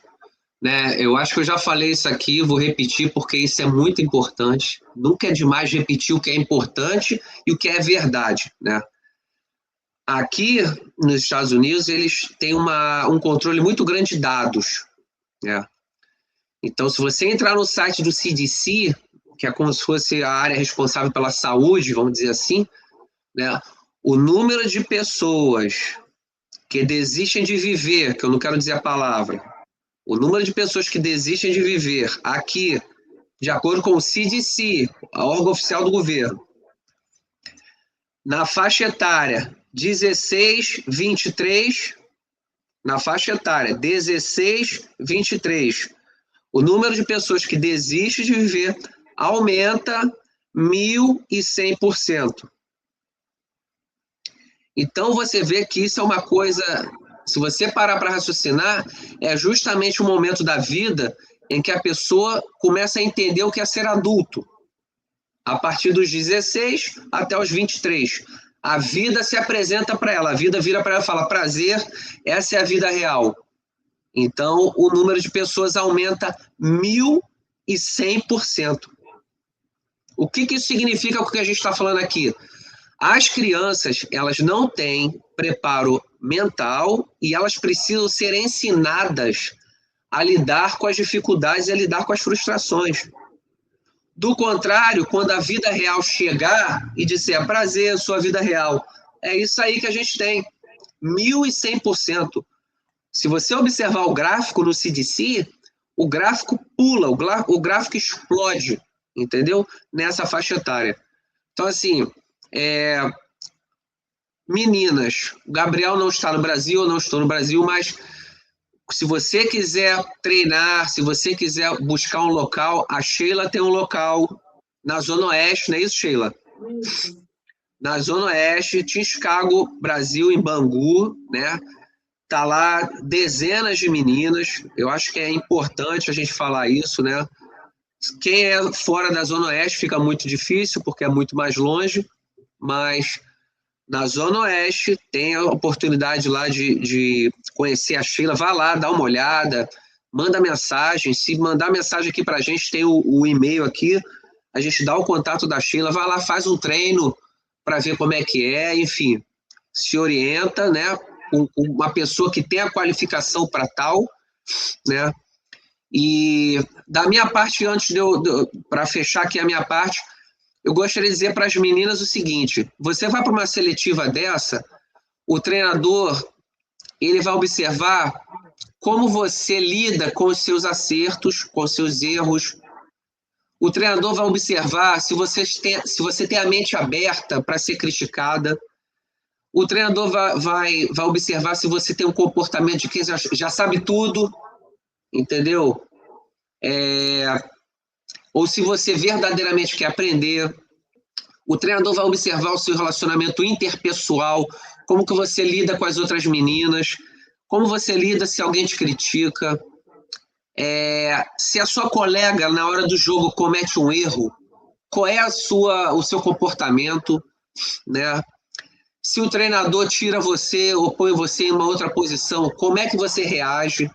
né? Eu acho que eu já falei isso aqui, vou repetir porque isso é muito importante. Nunca é demais repetir o que é importante e o que é verdade, né? Aqui nos Estados Unidos eles têm um controle muito grande de dados, né? Então, se você entrar no site do CDC, que é como se fosse a área responsável pela saúde, vamos dizer assim, né? O número de pessoas que desistem de viver, que eu não quero dizer a palavra, o número de pessoas que desistem de viver aqui, de acordo com o CDC, a órgão oficial do governo, na faixa etária 16-23, na faixa etária 16-23, o número de pessoas que desistem de viver aumenta 1.100%. Então você vê que isso é uma coisa, se você parar para raciocinar, é justamente o momento da vida em que a pessoa começa a entender o que é ser adulto. A partir dos 16 até os 23. A vida se apresenta para ela, a vida vira para ela e fala: prazer, essa é a vida real. Então, o número de pessoas aumenta 1.100%. O que isso significa com o que a gente está falando aqui? As crianças, elas não têm preparo mental e elas precisam ser ensinadas a lidar com as dificuldades e a lidar com as frustrações. Do contrário, quando a vida real chegar e disser: prazer, sua vida real, é isso aí que a gente tem, 1.100%. Se você observar o gráfico no CDC, o gráfico pula, o gráfico explode, entendeu? Nessa faixa etária. Então, assim, meninas, o Gabriel não está no Brasil, eu não estou no Brasil, mas se você quiser treinar, se você quiser buscar um local, a Sheila tem um local na Zona Oeste, não é isso, Sheila? Isso. Na Zona Oeste, Team Chicago, Brasil, em Bangu, né? Tá lá dezenas de meninas. Eu acho que é importante a gente falar isso, né? Quem é fora da Zona Oeste fica muito difícil, porque é muito mais longe, mas na Zona Oeste tem a oportunidade lá de conhecer a Sheila. Vá lá, dá uma olhada, manda mensagem. Se mandar mensagem aqui pra gente, tem o e-mail aqui, a gente dá o contato da Sheila. Vai lá, faz um treino para ver como é que é, enfim, se orienta, né? Com uma pessoa que tem a qualificação para tal, né? E da minha parte, antes para fechar aqui a minha parte, eu gostaria de dizer para as meninas o seguinte: você vai para uma seletiva dessa, o treinador ele vai observar como você lida com os seus acertos, com os seus erros. O treinador vai observar se você tem a mente aberta para ser criticada. O treinador vai observar se você tem um comportamento de quem já sabe tudo, entendeu? Ou se você verdadeiramente quer aprender. O treinador vai observar o seu relacionamento interpessoal, como que você lida com as outras meninas, como você lida se alguém te critica, se a sua colega, na hora do jogo, comete um erro, qual é o seu comportamento, né? Se o treinador tira você ou põe você em uma outra posição, como é que você reage,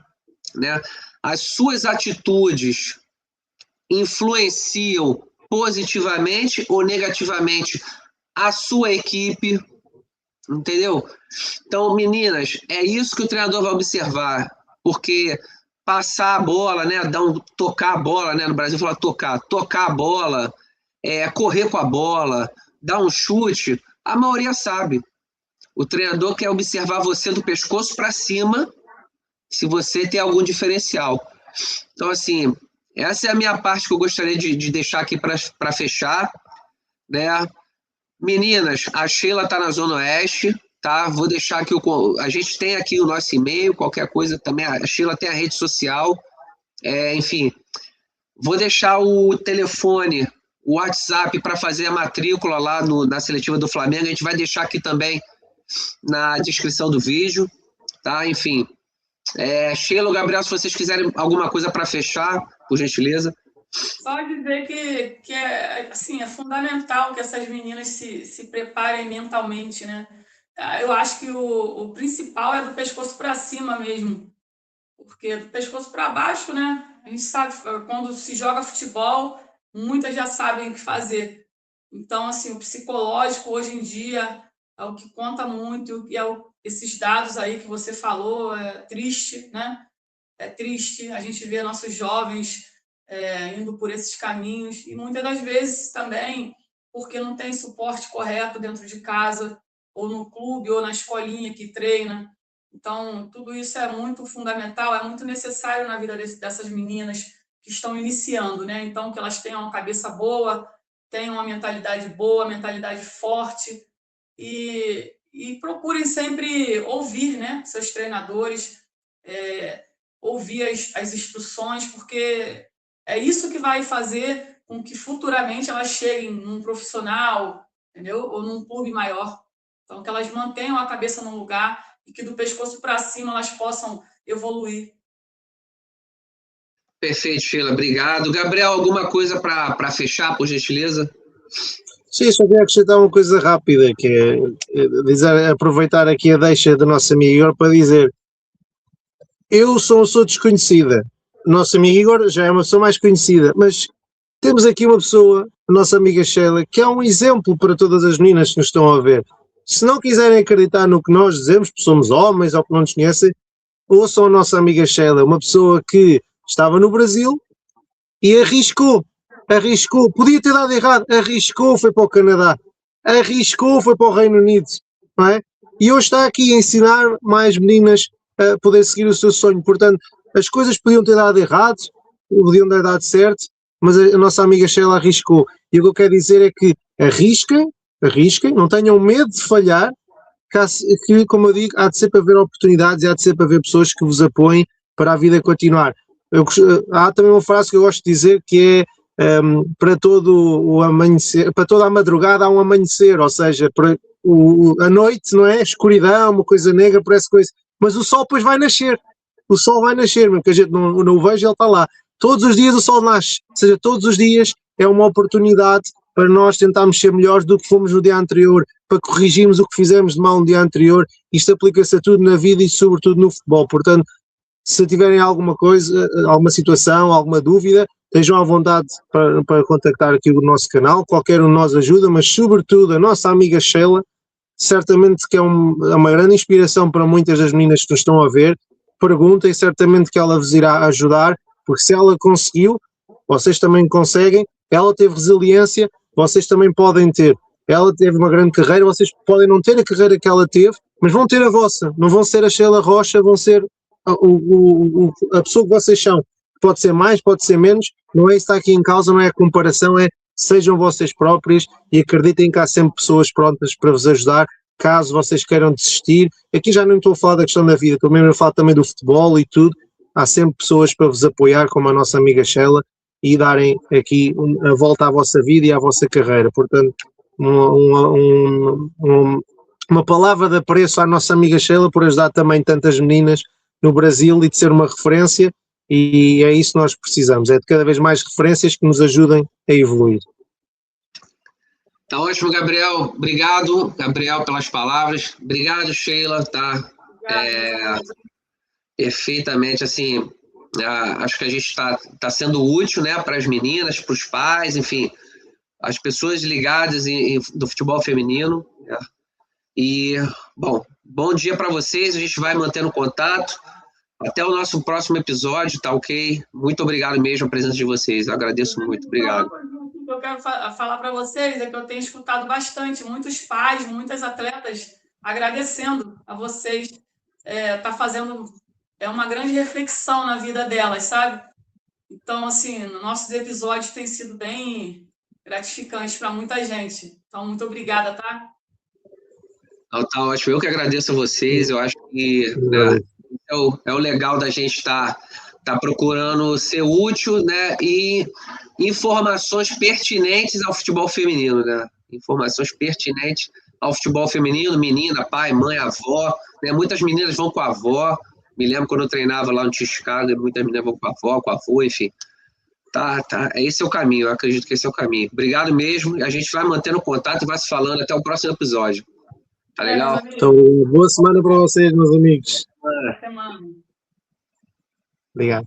né? As suas atitudes influenciam positivamente ou negativamente a sua equipe, entendeu? Então, meninas, é isso que o treinador vai observar, porque passar a bola, né, tocar a bola, né, no Brasil fala tocar a bola, correr com a bola, dar um chute, a maioria sabe. O treinador quer observar você do pescoço para cima, se você tem algum diferencial. Então, assim, essa é a minha parte que eu gostaria de deixar aqui para fechar, né? Meninas, a Sheila está na Zona Oeste, tá? Vou deixar aqui, a gente tem aqui o nosso e-mail, qualquer coisa também, a Sheila tem a rede social, enfim, vou deixar o telefone, o WhatsApp para fazer a matrícula lá na seletiva do Flamengo, a gente vai deixar aqui também na descrição do vídeo, tá? Enfim, Sheila ou Gabriel, se vocês quiserem alguma coisa para fechar, por gentileza. Só dizer que assim, é fundamental que essas meninas se preparem mentalmente, né? Eu acho que o principal é do pescoço para cima mesmo, porque do pescoço para baixo, né? A gente sabe, quando se joga futebol, muitas já sabem o que fazer. Então, assim, o psicológico hoje em dia é o que conta muito, e esses dados aí que você falou, é triste, né? É triste a gente ver nossos jovens indo por esses caminhos, e muitas das vezes também porque não tem suporte correto dentro de casa, ou no clube, ou na escolinha que treina. Então, tudo isso é muito fundamental, é muito necessário na vida dessas meninas que estão iniciando, né? Então, que elas tenham uma cabeça boa, tenham uma mentalidade boa, mentalidade forte, e procurem sempre ouvir, né, seus treinadores, ouvir as instruções, porque é isso que vai fazer com que futuramente elas cheguem num profissional, entendeu? Ou num clube maior. Então, que elas mantenham a cabeça no lugar e que do pescoço para cima elas possam evoluir. Perfeito, Sheila, obrigado. Gabriel, alguma coisa para fechar, por gentileza? Sim, só queria acrescentar uma coisa rápida, que aproveitar aqui a deixa do nosso amigo Igor para dizer: eu sou uma pessoa desconhecida, o nosso amigo Igor já é uma pessoa mais conhecida, mas temos aqui uma pessoa, a nossa amiga Sheila, que é um exemplo para todas as meninas que nos estão a ver. Se não quiserem acreditar no que nós dizemos, porque somos homens ou que não nos conhecem, ouçam a nossa amiga Sheila, uma pessoa que estava no Brasil e arriscou, podia ter dado errado, arriscou, foi para o Canadá, arriscou, foi para o Reino Unido, não é? E hoje está aqui a ensinar mais meninas a poder seguir o seu sonho. Portanto, as coisas podiam ter dado errado, podiam ter dado certo, mas a nossa amiga Sheila arriscou. E o que eu quero dizer é que arrisquem, não tenham medo de falhar, que, como eu digo, há de sempre haver oportunidades e há de sempre haver pessoas que vos apoiem para a vida continuar. Há também uma frase que eu gosto de dizer que é para todo o amanhecer, para toda a madrugada há um amanhecer, ou seja, a noite, não é? A escuridão, uma coisa negra, parece coisa, mas o sol depois vai nascer, mesmo que a gente não o veja, ele está lá. Todos os dias o sol nasce, ou seja, todos os dias é uma oportunidade para nós tentarmos ser melhores do que fomos no dia anterior, para corrigirmos o que fizemos de mal no dia anterior. Isto aplica-se a tudo na vida e sobretudo no futebol. Portanto, se tiverem alguma coisa, alguma situação, alguma dúvida, estejam à vontade para contactar aqui o nosso canal, qualquer um de nós ajuda, mas sobretudo a nossa amiga Sheila, certamente que é uma grande inspiração para muitas das meninas que nos estão a ver. Perguntem, certamente que ela vos irá ajudar, porque se ela conseguiu, vocês também conseguem. Ela teve resiliência, vocês também podem ter. Ela teve uma grande carreira, vocês podem não ter a carreira que ela teve, mas vão ter a vossa. Não vão ser a Sheila Rocha, vão ser a pessoa que vocês são. Pode ser mais, pode ser menos, não é isso que está aqui em causa, não é a comparação, é sejam vocês próprios e acreditem que há sempre pessoas prontas para vos ajudar, caso vocês queiram desistir. Aqui já não estou a falar da questão da vida, estou mesmo a falar também do futebol e tudo. Há sempre pessoas para vos apoiar, como a nossa amiga Sheila, e darem aqui a volta à vossa vida e à vossa carreira. Portanto, uma palavra de apreço à nossa amiga Sheila por ajudar também tantas meninas no Brasil e de ser uma referência, e é isso que nós precisamos, é de cada vez mais referências que nos ajudem a evoluir. Tá ótimo, Gabriel. Obrigado, Gabriel, pelas palavras. Obrigado, Sheila, tá? Perfeitamente, assim, acho que a gente está sendo útil, né, para as meninas, para os pais, enfim, as pessoas ligadas do futebol feminino, né? E, bom dia para vocês, a gente vai mantendo contato. Até o nosso próximo episódio, tá ok? Muito obrigado mesmo a presença de vocês, eu agradeço muito, obrigado. O que eu quero falar para vocês é que eu tenho escutado bastante, muitos pais, muitas atletas agradecendo a vocês, tá fazendo uma grande reflexão na vida delas, sabe? Então, assim, nossos episódios têm sido bem gratificantes para muita gente. Então, muito obrigada, tá? Tá ótimo, eu que agradeço a vocês, eu acho que né, é o legal da gente estar procurando ser útil, né, e informações pertinentes ao futebol feminino, né, informações pertinentes ao futebol feminino, menina, pai, mãe, avó, né, muitas meninas vão com a avó, me lembro quando eu treinava lá no Chicago, muitas meninas vão com a avó, com a avô, enfim, tá, esse é o caminho, eu acredito que esse é o caminho. Obrigado mesmo, a gente vai mantendo contato e vai se falando até o próximo episódio. Tá legal? Então, boa semana para vocês, meus amigos. Boa semana. Obrigado.